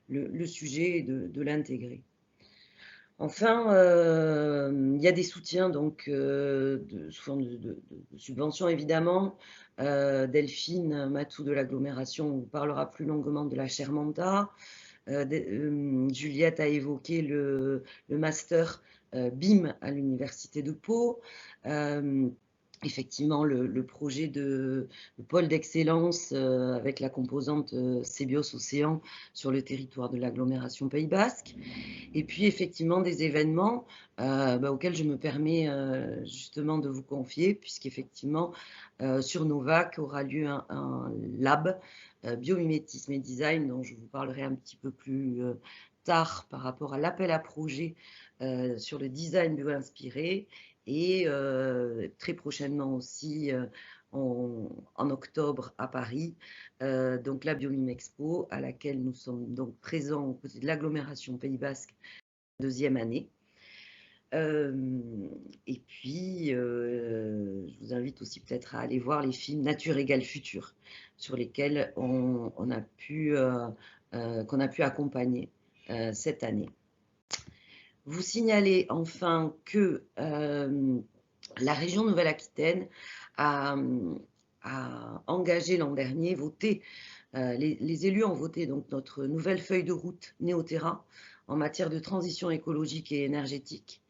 le sujet et de l'intégrer. Enfin, il y a des soutiens donc, sous forme de subventions, évidemment. Delphine Matou de l'agglomération vous parlera plus longuement de la Chermanta. Juliette a évoqué le master BIM à l'Université de Pau. Effectivement, le projet de pôle d'excellence avec la composante Cébios Océan sur le territoire de l'agglomération Pays Basque. Et puis, effectivement, des événements auxquels je me permets justement de vous confier, puisqu'effectivement, sur Novac aura lieu un lab biomimétisme et design, dont je vous parlerai un petit peu plus tard par rapport à l'appel à projet sur le design bio-inspiré. Et très prochainement aussi, en octobre à Paris, donc la Biomime Expo, à laquelle nous sommes donc présents aux côtés de l'agglomération Pays Basque, deuxième année. Et puis, je vous invite aussi peut-être à aller voir les films Nature égale futur, sur lesquels qu'on a pu accompagner cette année. Vous signalez enfin que la région Nouvelle-Aquitaine a engagé l'an dernier, les élus ont voté donc notre nouvelle feuille de route Néoterra en matière de transition écologique et énergétique.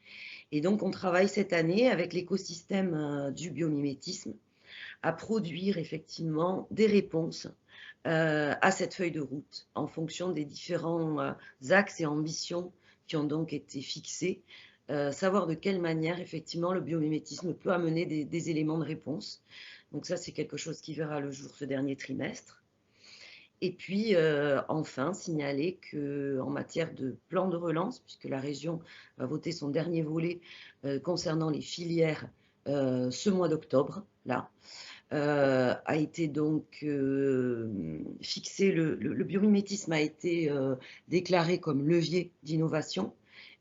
Et donc, on travaille cette année avec l'écosystème du biomimétisme à produire effectivement des réponses à cette feuille de route en fonction des différents axes et ambitions qui ont donc été fixés, savoir de quelle manière effectivement le biomimétisme peut amener des éléments de réponse. Donc ça, c'est quelque chose qui verra le jour ce dernier trimestre. Et puis, enfin, signaler qu'en matière de plan de relance, puisque la région va voter son dernier volet concernant les filières ce mois d'octobre, là, a été donc fixé, le biomimétisme a été déclaré comme levier d'innovation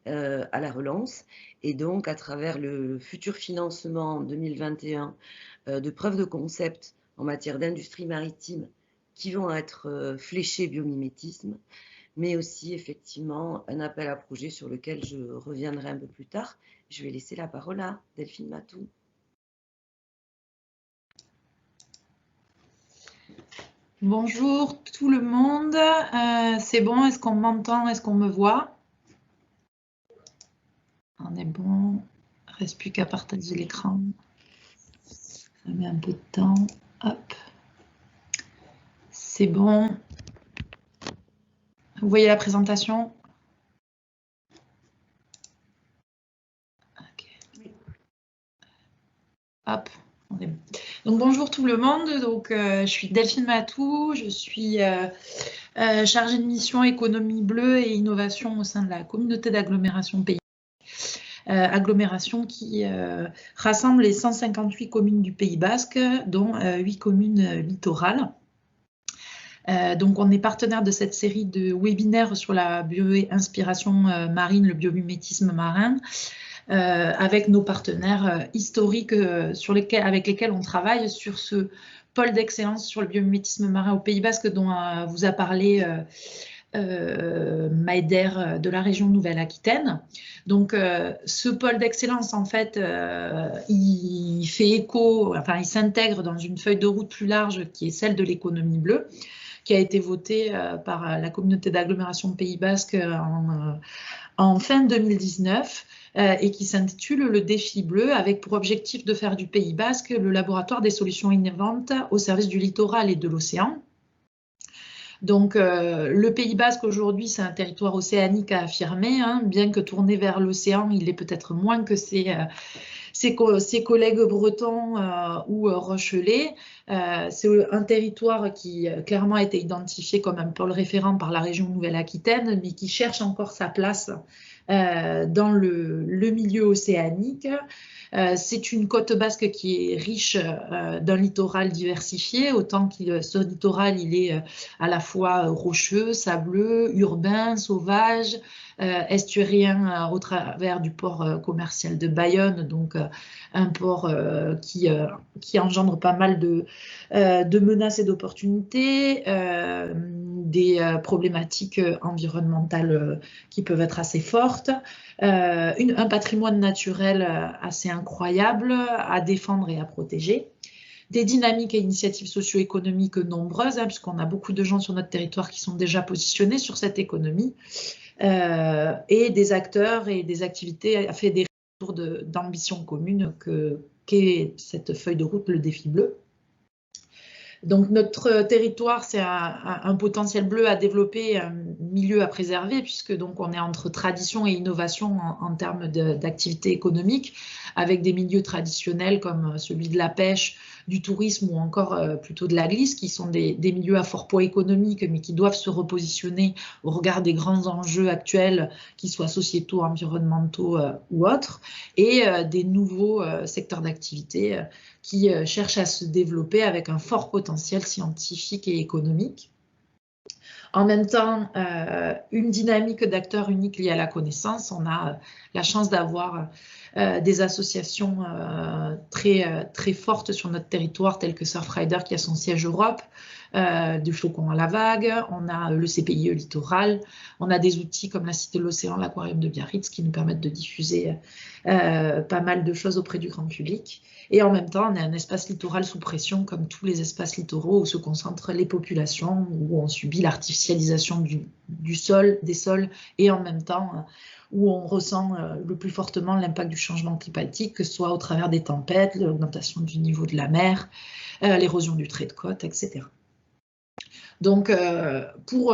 à la relance, et donc à travers le futur financement 2021 de preuves de concept en matière d'industrie maritime qui vont être fléchés biomimétisme, mais aussi effectivement un appel à projet sur lequel je reviendrai un peu plus tard. Je vais laisser la parole à Delphine Matou. Bonjour tout le monde, c'est bon, est-ce qu'on m'entend, est-ce qu'on me voit? On est bon, il ne reste plus qu'à partager l'écran. Ça met un peu de temps, hop. C'est bon. Vous voyez la présentation? Okay. Hop, on est bon. Donc bonjour tout le monde, donc, je suis Delphine Matou, je suis chargée de mission économie bleue et innovation au sein de la communauté d'agglomération Pays. Agglomération qui rassemble les 158 communes du Pays Basque, dont 8 communes littorales. Donc, on est partenaire de cette série de webinaires sur la bio-inspiration marine, le biomimétisme marin, avec nos partenaires historiques avec lesquels on travaille sur ce pôle d'excellence sur le biomimétisme marin au Pays Basque dont vous a parlé Maider de la région Nouvelle-Aquitaine. Donc, ce pôle d'excellence, en fait, il fait écho, enfin, il s'intègre dans une feuille de route plus large qui est celle de l'économie bleue, qui a été votée par la communauté d'agglomération Pays Basque en fin 2019 et qui s'intitule Le défi bleu, avec pour objectif de faire du Pays Basque le laboratoire des solutions innovantes au service du littoral et de l'océan. Donc, le Pays Basque aujourd'hui, c'est un territoire océanique à affirmer, hein, bien que tourné vers l'océan, il est peut-être moins que ses collègues bretons ou rochelais. C'est un territoire qui clairement a été identifié comme un pôle référent par la région Nouvelle-Aquitaine, mais qui cherche encore sa place dans le milieu océanique. C'est une côte basque qui est riche d'un littoral diversifié, autant que ce littoral il est à la fois rocheux, sableux, urbain, sauvage, estuarien au travers du port commercial de Bayonne, donc un port qui engendre pas mal de menaces et d'opportunités, des problématiques environnementales qui peuvent être assez fortes, un patrimoine naturel assez incroyable à défendre et à protéger, des dynamiques et initiatives socio-économiques nombreuses, hein, puisqu'on a beaucoup de gens sur notre territoire qui sont déjà positionnés sur cette économie, et des acteurs et des activités fédérées autour d'ambitions communes qu'est cette feuille de route, le défi bleu. Donc notre territoire, c'est un potentiel bleu à développer, un milieu à préserver, puisque donc on est entre tradition et innovation en termes d'activité économique, avec des milieux traditionnels comme celui de la pêche, du tourisme ou encore plutôt de la glisse, qui sont des milieux à fort poids économique, mais qui doivent se repositionner au regard des grands enjeux actuels, qu'ils soient sociétaux, environnementaux ou autres, et des nouveaux secteurs d'activité qui cherchent à se développer avec un fort potentiel scientifique et économique. En même temps, une dynamique d'acteurs uniques liée à la connaissance. On a la chance d'avoir des associations très fortes sur notre territoire, telles que Surfrider qui a son siège Europe, du Flocon à la Vague, on a le CPIE Littoral, on a des outils comme la Cité de l'Océan, l'Aquarium de Biarritz qui nous permettent de diffuser pas mal de choses auprès du grand public. Et en même temps, on a un espace littoral sous pression, comme tous les espaces littoraux où se concentrent les populations, où on subit l'artificialisation du sol, des sols, et en même temps où on ressent le plus fortement l'impact du changement climatique, que ce soit au travers des tempêtes, l'augmentation du niveau de la mer, l'érosion du trait de côte, etc. Donc, pour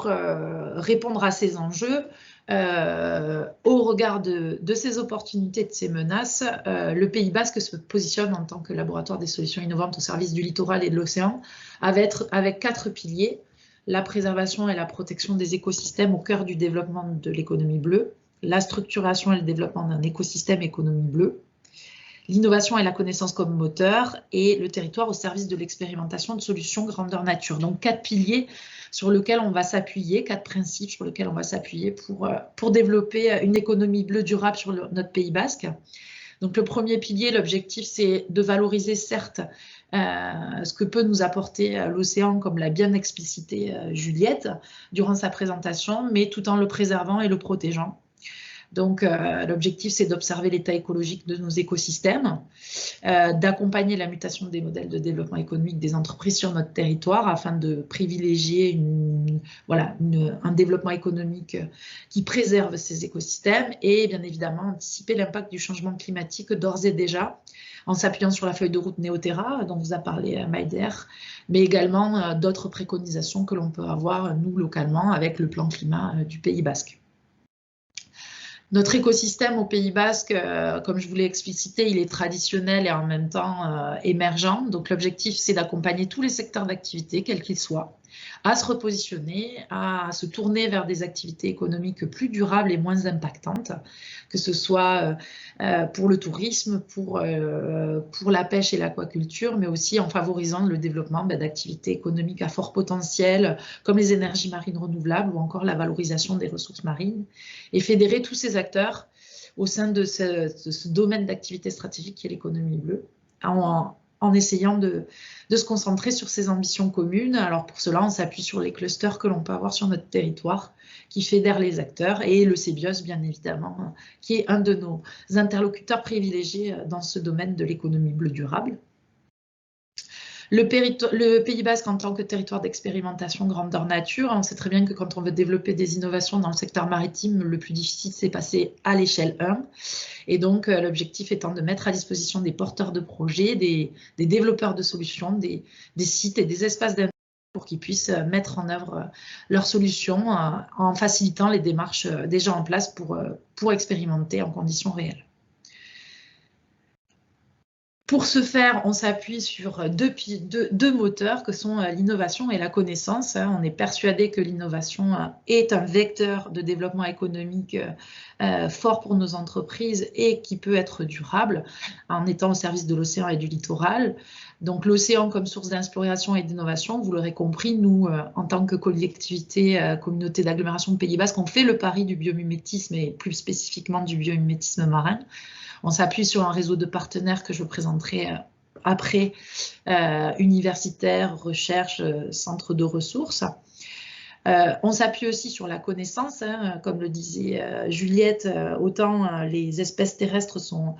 répondre à ces enjeux, au regard de ces opportunités, de ces menaces, le Pays Basque se positionne en tant que laboratoire des solutions innovantes au service du littoral et de l'océan, avec 4 piliers. la préservation et la protection des écosystèmes au cœur du développement de l'économie bleue, la structuration et le développement d'un écosystème économie bleue, l'innovation et la connaissance comme moteur, et le territoire au service de l'expérimentation de solutions grandeur nature. Donc 4 piliers sur lesquels on va s'appuyer, 4 principes sur lesquels on va s'appuyer pour développer une économie bleue durable sur notre Pays basque. Donc le premier pilier, l'objectif, c'est de valoriser certes ce que peut nous apporter l'océan, comme l'a bien explicité Juliette durant sa présentation, mais tout en le préservant et le protégeant. Donc, l'objectif, c'est d'observer l'état écologique de nos écosystèmes, d'accompagner la mutation des modèles de développement économique des entreprises sur notre territoire afin de privilégier un développement économique qui préserve ces écosystèmes et bien évidemment anticiper l'impact du changement climatique d'ores et déjà en s'appuyant sur la feuille de route Néoterra dont vous a parlé Maïder, mais également d'autres préconisations que l'on peut avoir nous localement avec le plan climat du Pays basque. Notre écosystème au Pays basque, comme je vous l'ai explicité, il est traditionnel et en même temps émergent. Donc l'objectif, c'est d'accompagner tous les secteurs d'activité, quels qu'ils soient, à se repositionner, à se tourner vers des activités économiques plus durables et moins impactantes, que ce soit pour le tourisme, pour la pêche et l'aquaculture, mais aussi en favorisant le développement d'activités économiques à fort potentiel, comme les énergies marines renouvelables ou encore la valorisation des ressources marines, et fédérer tous ces acteurs au sein de ce domaine d'activité stratégique qui est l'économie bleue, en essayant de se concentrer sur ces ambitions communes. Alors pour cela, on s'appuie sur les clusters que l'on peut avoir sur notre territoire, qui fédèrent les acteurs, et le CBIOS, bien évidemment, qui est un de nos interlocuteurs privilégiés dans ce domaine de l'économie bleue durable. Le Pays basque en tant que territoire d'expérimentation grandeur nature, on sait très bien que quand on veut développer des innovations dans le secteur maritime, le plus difficile, c'est passer à l'échelle 1. Et donc, l'objectif étant de mettre à disposition des porteurs de projets, des développeurs de solutions, des sites et des espaces d'innovation pour qu'ils puissent mettre en œuvre leurs solutions en facilitant les démarches déjà en place pour expérimenter en conditions réelles. Pour ce faire, on s'appuie sur deux moteurs que sont l'innovation et la connaissance. On est persuadé que l'innovation est un vecteur de développement économique fort pour nos entreprises et qui peut être durable en étant au service de l'océan et du littoral. Donc l'océan comme source d'inspiration et d'innovation, vous l'aurez compris, nous, en tant que collectivité, communauté d'agglomération de Pays basque, on fait le pari du biomimétisme et plus spécifiquement du biomimétisme marin. On s'appuie sur un réseau de partenaires que je présenterai après, universitaires, recherche, centres de ressources. On s'appuie aussi sur la connaissance, comme le disait Juliette, autant les espèces terrestres sont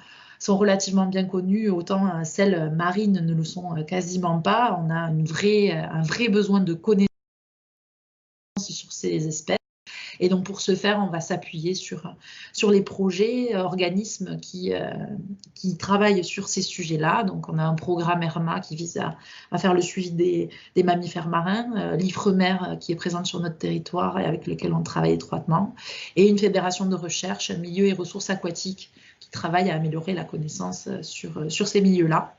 relativement bien connues, autant celles marines ne le sont quasiment pas. On a un vrai besoin de connaissance sur ces espèces. Et donc, pour ce faire, on va s'appuyer sur les projets, organismes qui travaillent sur ces sujets-là. Donc, on a un programme ERMA qui vise à faire le suivi des mammifères marins, l'IFREMER qui est présente sur notre territoire et avec lequel on travaille étroitement, et une fédération de recherche, milieux et ressources aquatiques qui travaille à améliorer la connaissance sur ces milieux-là.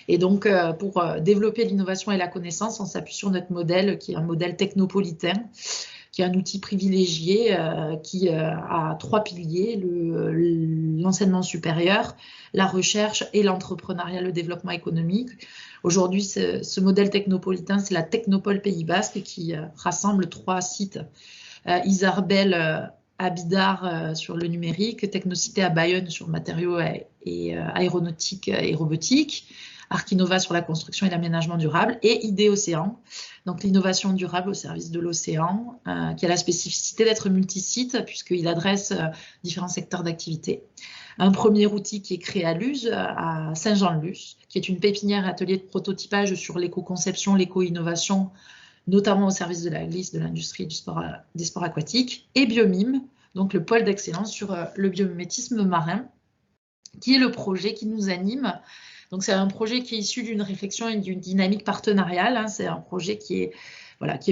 Et donc, pour développer l'innovation et la connaissance, on s'appuie sur notre modèle qui est un modèle technopolitain, qui est un outil privilégié qui a 3 piliers, l'enseignement supérieur, la recherche et l'entrepreneuriat, le développement économique. Aujourd'hui, ce modèle technopolitain, c'est la Technopole Pays basque qui rassemble 3 sites. Isarbel à Bidart sur le numérique, Technocité à Bayonne sur matériaux et aéronautique et robotique, Arkinova sur la construction et l'aménagement durable, et IDE Océan, donc l'innovation durable au service de l'océan, qui a la spécificité d'être multisite puisqu'il adresse différents secteurs d'activité. Un premier outil qui est créé à Luz, à Saint-Jean-de-Luz, qui est une pépinière atelier de prototypage sur l'éco-conception, l'éco-innovation, notamment au service de la glisse, de l'industrie des sports aquatiques, et Biomime, donc le pôle d'excellence sur le biomimétisme marin, qui est le projet qui nous anime. Donc, c'est un projet qui est issu d'une réflexion et d'une dynamique partenariale. C'est un projet qui est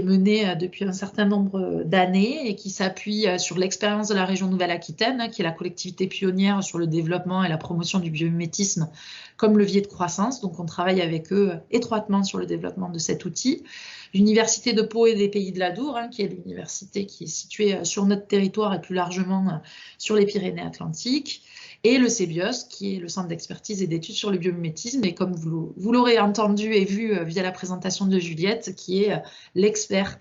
mené depuis un certain nombre d'années et qui s'appuie sur l'expérience de la région Nouvelle-Aquitaine, qui est la collectivité pionnière sur le développement et la promotion du biomimétisme comme levier de croissance. Donc, on travaille avec eux étroitement sur le développement de cet outil. l'Université de Pau et des Pays de l'Adour, qui est l'université qui est située sur notre territoire et plus largement sur les Pyrénées-Atlantiques, et le CBIOS, qui est le Centre d'expertise et d'études sur le biomimétisme, et comme vous l'aurez entendu et vu via la présentation de Juliette, qui est l'expert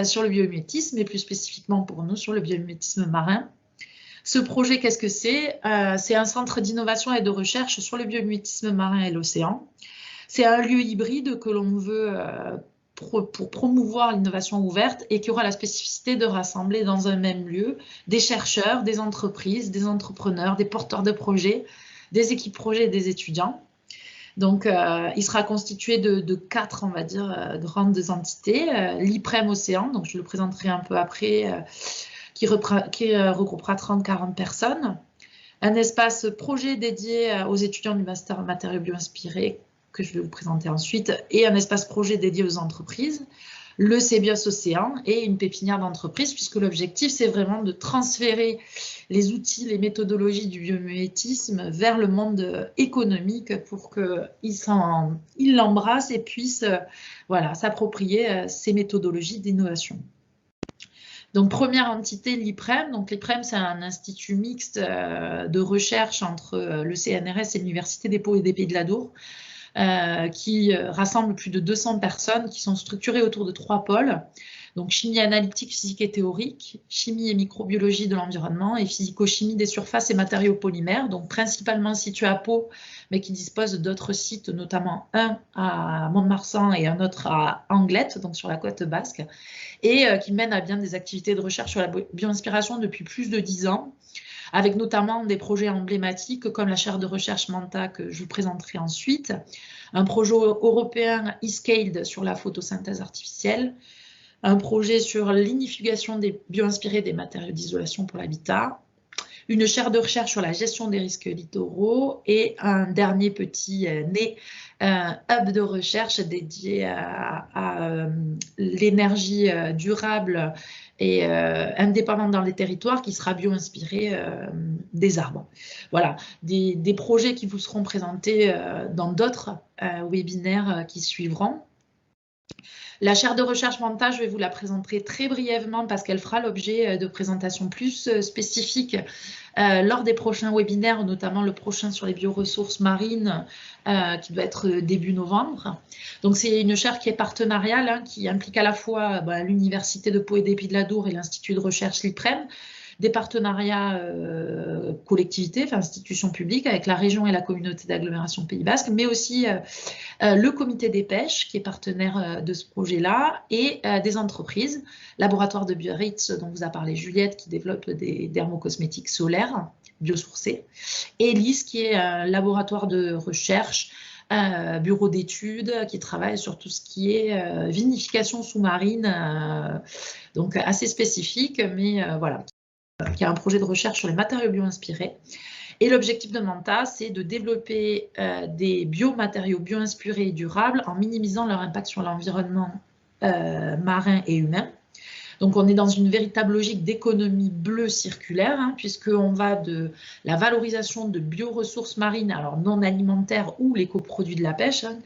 sur le biomimétisme, et plus spécifiquement pour nous sur le biomimétisme marin. Ce projet, qu'est-ce que c'est? C'est un centre d'innovation et de recherche sur le biomimétisme marin et l'océan. C'est un lieu hybride que l'on veut pour promouvoir l'innovation ouverte et qui aura la spécificité de rassembler dans un même lieu des chercheurs, des entreprises, des entrepreneurs, des porteurs de projets, des équipes projets et des étudiants. Donc, il sera constitué de 4, on va dire, grandes entités. L'IPREM Océan, donc je le présenterai un peu après, qui regroupera 30-40 personnes. Un espace projet dédié aux étudiants du master matériaux bio-inspirés, que je vais vous présenter ensuite, et un espace projet dédié aux entreprises, le CBIOS Océan et une pépinière d'entreprise, puisque l'objectif, c'est vraiment de transférer les outils, les méthodologies du biomimétisme vers le monde économique pour qu'ils l'embrassent et puissent voilà, s'approprier ces méthodologies d'innovation. Donc, première entité, l'IPREM. Donc, l'IPREM, c'est un institut mixte de recherche entre le CNRS et l'Université des Pau et des Pays de l'Adour, qui rassemble plus de 200 personnes qui sont structurées autour de 3 pôles. Donc, chimie analytique, physique et théorique, chimie et microbiologie de l'environnement et physico-chimie des surfaces et matériaux polymères, donc principalement situés à Pau, mais qui disposent d'autres sites, notamment un à Mont-de-Marsan et un autre à Anglette, donc sur la côte basque, et qui mènent à bien des activités de recherche sur la bioinspiration depuis plus de 10 ans, avec notamment des projets emblématiques comme la chaire de recherche Manta que je vous présenterai ensuite, un projet européen e-scaled sur la photosynthèse artificielle, un projet sur l'inifugation des bioinspirés des matériaux d'isolation pour l'habitat, une chaire de recherche sur la gestion des risques littoraux et un dernier petit né, un hub de recherche dédié à l'énergie durable et indépendante dans les territoires qui sera bio-inspiré des arbres. Voilà, des projets qui vous seront présentés dans d'autres webinaires qui suivront. La chaire de recherche Manta, je vais vous la présenter très brièvement parce qu'elle fera l'objet de présentations plus spécifiques lors des prochains webinaires, notamment le prochain sur les bioressources marines qui doit être début novembre. Donc c'est une chaire qui est partenariale, qui implique à la fois l'Université de Pau et des Pays de l'Adour et l'Institut de recherche l'IPREM, des partenariats collectivités, enfin institutions publiques avec la région et la communauté d'agglomération Pays Basque, mais aussi le comité des pêches qui est partenaire de ce projet-là et des entreprises, laboratoire de Biarritz dont vous a parlé Juliette qui développe des dermocosmétiques solaires biosourcés et LIS qui est un laboratoire de recherche, bureau d'études qui travaille sur tout ce qui est vinification sous-marine, donc assez spécifique, mais voilà, qui a un projet de recherche sur les matériaux bio-inspirés. Et l'objectif de Manta, c'est de développer des biomatériaux bio-inspirés et durables en minimisant leur impact sur l'environnement marin et humain. Donc, on est dans une véritable logique d'économie bleue circulaire, puisqu'on va de la valorisation de bioressources marines, alors non alimentaires ou les coproduits de la pêche. Il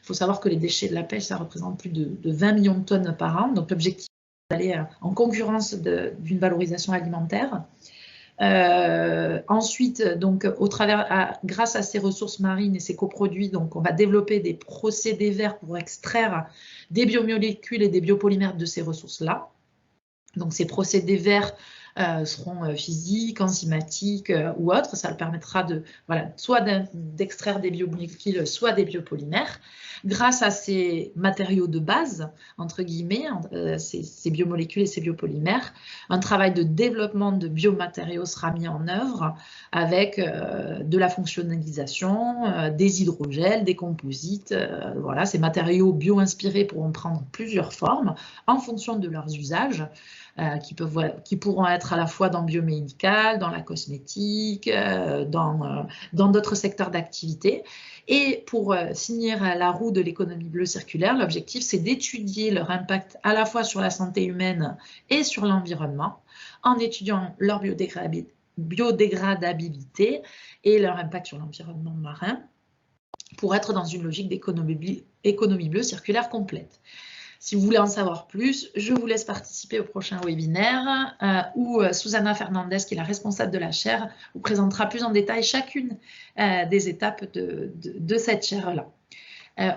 faut savoir que les déchets de la pêche, ça représente plus de 20 millions de tonnes par an. Donc, l'objectif, c'est d'aller en concurrence d'une valorisation alimentaire. Ensuite, donc, grâce à ces ressources marines et ces coproduits, donc, on va développer des procédés verts pour extraire des biomolécules et des biopolymères de ces ressources-là. Donc, ces procédés verts seront physiques, enzymatiques ou autres. Ça permettra soit d'extraire des biomolécules, soit des biopolymères. Grâce à ces matériaux de base, entre guillemets, ces biomolécules et ces biopolymères, un travail de développement de biomatériaux sera mis en œuvre avec de la fonctionnalisation, des hydrogels, des composites. Voilà, ces matériaux bio-inspirés pourront prendre plusieurs formes en fonction de leurs usages. Qui pourront être à la fois dans le biomédical, dans la cosmétique, dans d'autres secteurs d'activité. Et pour finir la roue de l'économie bleue circulaire, l'objectif, c'est d'étudier leur impact à la fois sur la santé humaine et sur l'environnement, en étudiant leur biodégradabilité et leur impact sur l'environnement marin, pour être dans une logique d'économie bleue circulaire complète. Si vous voulez en savoir plus, je vous laisse participer au prochain webinaire où Susana Fernandez, qui est la responsable de la chaire, vous présentera plus en détail chacune des étapes de cette chaire-là.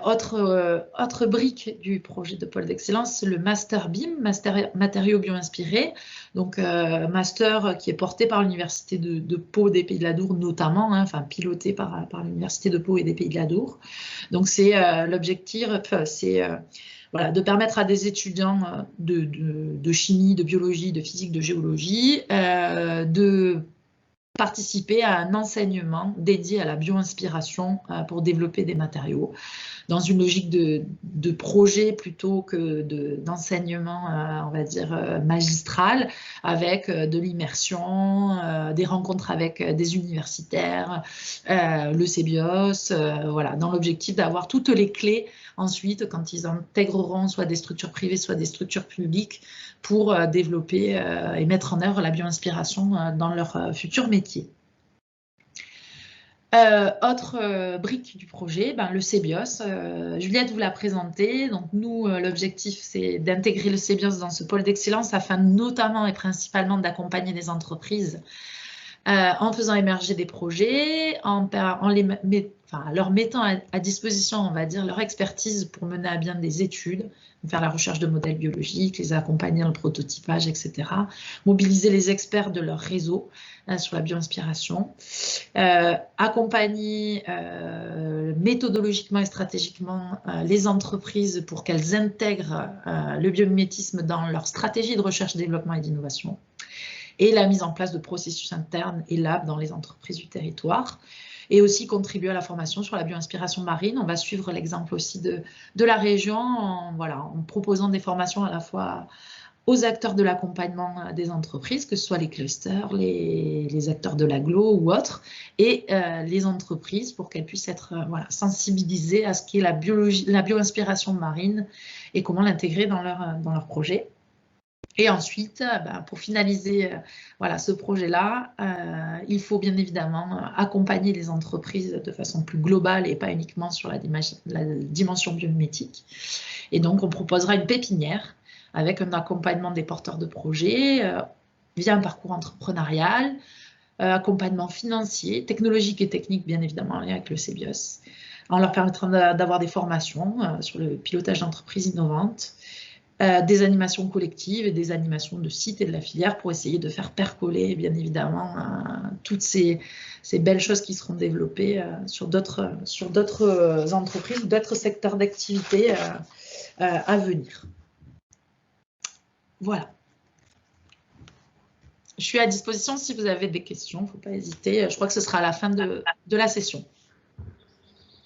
Autre brique du projet de pôle d'excellence, le Master BIM, Master Matériaux Bio-Inspirés, donc master qui est porté par l'Université de Pau des Pays de l'Adour notamment, hein, enfin piloté par l'Université de Pau et des Pays de l'Adour. Donc c'est l'objectif, c'est voilà, de permettre à des étudiants de chimie, de biologie, de physique, de géologie, de participer à un enseignement dédié à la bio-inspiration pour développer des matériaux dans une logique de projet plutôt que d'enseignement, on va dire, magistral, avec de l'immersion, des rencontres avec des universitaires, le CBIOS, voilà, dans l'objectif d'avoir toutes les clés ensuite quand ils intégreront soit des structures privées, soit des structures publiques pour développer et mettre en œuvre la bio-inspiration dans leur futur métier. Autre brique du projet, le CBIOS. Juliette vous l'a présenté. Donc nous, l'objectif, c'est d'intégrer le CBIOS dans ce pôle d'excellence afin notamment et principalement d'accompagner les entreprises en faisant émerger des projets, en leur mettant à disposition, on va dire, leur expertise pour mener à bien des études, faire la recherche de modèles biologiques, les accompagner dans le prototypage, etc. Mobiliser les experts de leur réseau sur la bio-inspiration, accompagner méthodologiquement et stratégiquement les entreprises pour qu'elles intègrent le biomimétisme dans leur stratégie de recherche, développement et d'innovation, et la mise en place de processus internes et labs dans les entreprises du territoire, et aussi contribuer à la formation sur la bio-inspiration marine. On va suivre l'exemple aussi de la région en proposant des formations à la fois aux acteurs de l'accompagnement des entreprises, que ce soit les clusters, les acteurs de l'agglo ou autres, et les entreprises pour qu'elles puissent être sensibilisées à ce qu'est la bio-inspiration marine et comment l'intégrer dans leur projet. Et ensuite, pour finaliser ce projet-là, il faut bien évidemment accompagner les entreprises de façon plus globale et pas uniquement sur la dimension biomimétique. Et donc, on proposera une pépinière avec un accompagnement des porteurs de projets via un parcours entrepreneurial, accompagnement financier, technologique et technique, bien évidemment, en lien avec le CBIOS, en leur permettant d'avoir des formations sur le pilotage d'entreprises innovantes, des animations collectives et des animations de sites et de la filière pour essayer de faire percoler, bien évidemment, toutes ces belles choses qui seront développées sur d'autres entreprises ou d'autres secteurs d'activité à venir. Voilà. Je suis à disposition si vous avez des questions, il ne faut pas hésiter. Je crois que ce sera à la fin de la session.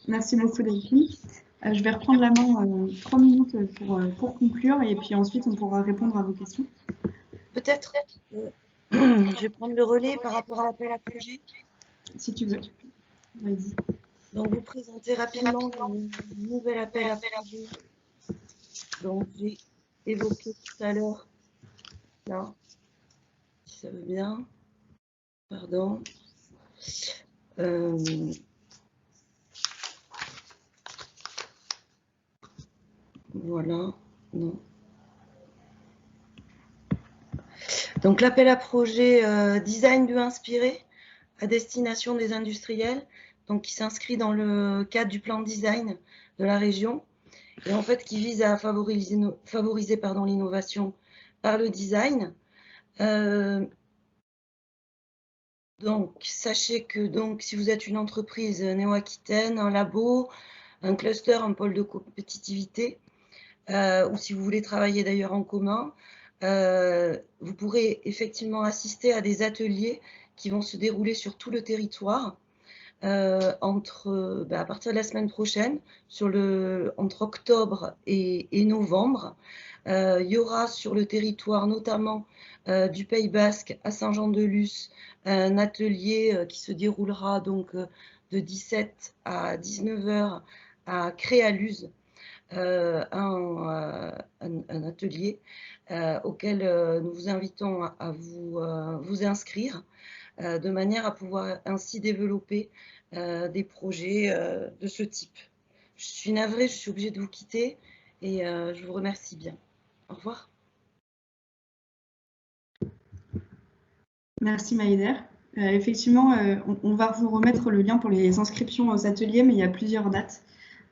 Merci beaucoup, Delphine. Je vais reprendre la main 3 minutes pour conclure et puis ensuite on pourra répondre à vos questions. Peut-être, je vais prendre le relais par rapport à l'appel à projet. Si tu veux, vas-y. Donc, vous présentez rapidement le nouvel appel à projet. Donc, j'ai évoqué tout à l'heure, là, si ça veut bien, pardon. Voilà, non. Donc l'appel à projet design bio-inspiré à destination des industriels, donc qui s'inscrit dans le cadre du plan design de la région et en fait qui vise à favoriser l'innovation par le design. Donc sachez que si vous êtes une entreprise néo-aquitaine, un labo, un cluster, un pôle de compétitivité, ou si vous voulez travailler d'ailleurs en commun, vous pourrez effectivement assister à des ateliers qui vont se dérouler sur tout le territoire à partir de la semaine prochaine, entre octobre et novembre. Il y aura sur le territoire notamment du Pays Basque à Saint-Jean-de-Luz un atelier qui se déroulera donc de 17 à 19 h à Créaluz. Un atelier auquel nous vous invitons à vous inscrire de manière à pouvoir ainsi développer des projets de ce type. Je suis navrée, je suis obligée de vous quitter. et je vous remercie bien. Au revoir. Merci Maïder. Effectivement, on va vous remettre le lien pour les inscriptions aux ateliers, mais il y a plusieurs dates.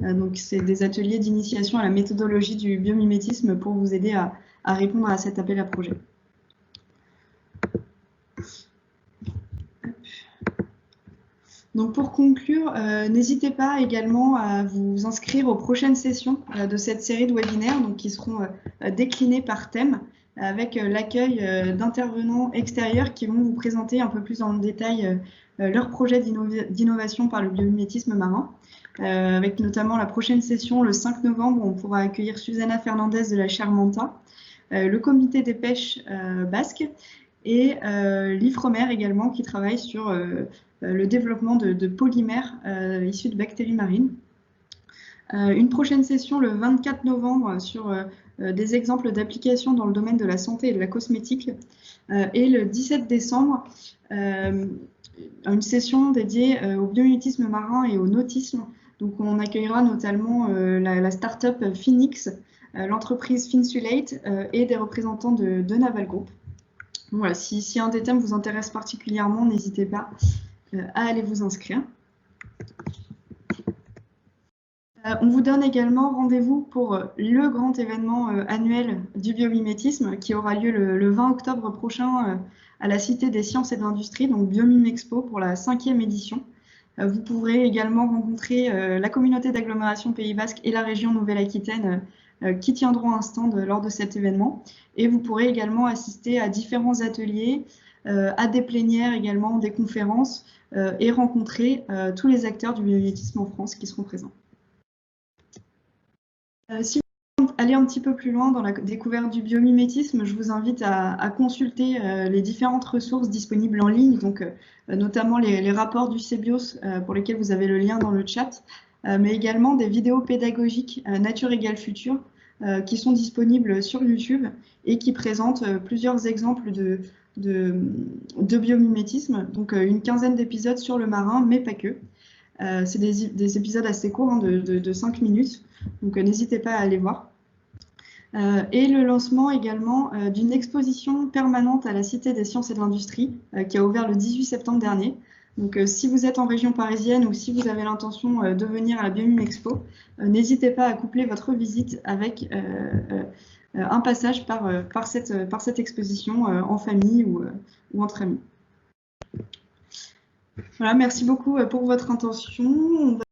Donc, c'est des ateliers d'initiation à la méthodologie du biomimétisme pour vous aider à répondre à cet appel à projet. Donc, pour conclure, n'hésitez pas également à vous inscrire aux prochaines sessions de cette série de webinaires donc, qui seront déclinés par thème avec l'accueil d'intervenants extérieurs qui vont vous présenter un peu plus dans le détail leur projet d'innovation par le biomimétisme marin. Avec notamment la prochaine session le 5 novembre, on pourra accueillir Susana Fernandez de la Charmanta, le comité des pêches basques et l'IFREMER également qui travaille sur le développement de polymères issus de bactéries marines. Une prochaine session le 24 novembre sur des exemples d'applications dans le domaine de la santé et de la cosmétique. Et le 17 décembre, une session dédiée au biomimétisme marin et au nautisme. Donc on accueillera notamment la start-up Phoenix, l'entreprise Finsulate et des représentants de Naval Group. Voilà, si un des thèmes vous intéresse particulièrement, n'hésitez pas à aller vous inscrire. On vous donne également rendez-vous pour le grand événement annuel du biomimétisme qui aura lieu le 20 octobre prochain à la Cité des Sciences et de l'Industrie, donc Biomimexpo pour la 5e édition. Vous pourrez également rencontrer la communauté d'agglomération Pays Basque et la région Nouvelle-Aquitaine qui tiendront un stand lors de cet événement. Et vous pourrez également assister à différents ateliers, à des plénières également, des conférences et rencontrer tous les acteurs du biomimétisme en France qui seront présents. Si vous voulez aller un petit peu plus loin dans la découverte du biomimétisme, je vous invite à consulter les différentes ressources disponibles en ligne, donc notamment les rapports du CBIOS pour lesquels vous avez le lien dans le chat, mais également des vidéos pédagogiques Nature égale futur qui sont disponibles sur YouTube et qui présentent plusieurs exemples de biomimétisme, donc une quinzaine d'épisodes sur le marin, mais pas que. C'est des épisodes assez courts, hein, de 5 minutes, donc n'hésitez pas à aller voir. Et le lancement également d'une exposition permanente à la Cité des Sciences et de l'Industrie qui a ouvert le 18 septembre dernier. Donc si vous êtes en région parisienne ou si vous avez l'intention de venir à la Biomimexpo, n'hésitez pas à coupler votre visite avec un passage par cette exposition en famille ou entre amis. Voilà, merci beaucoup pour votre attention.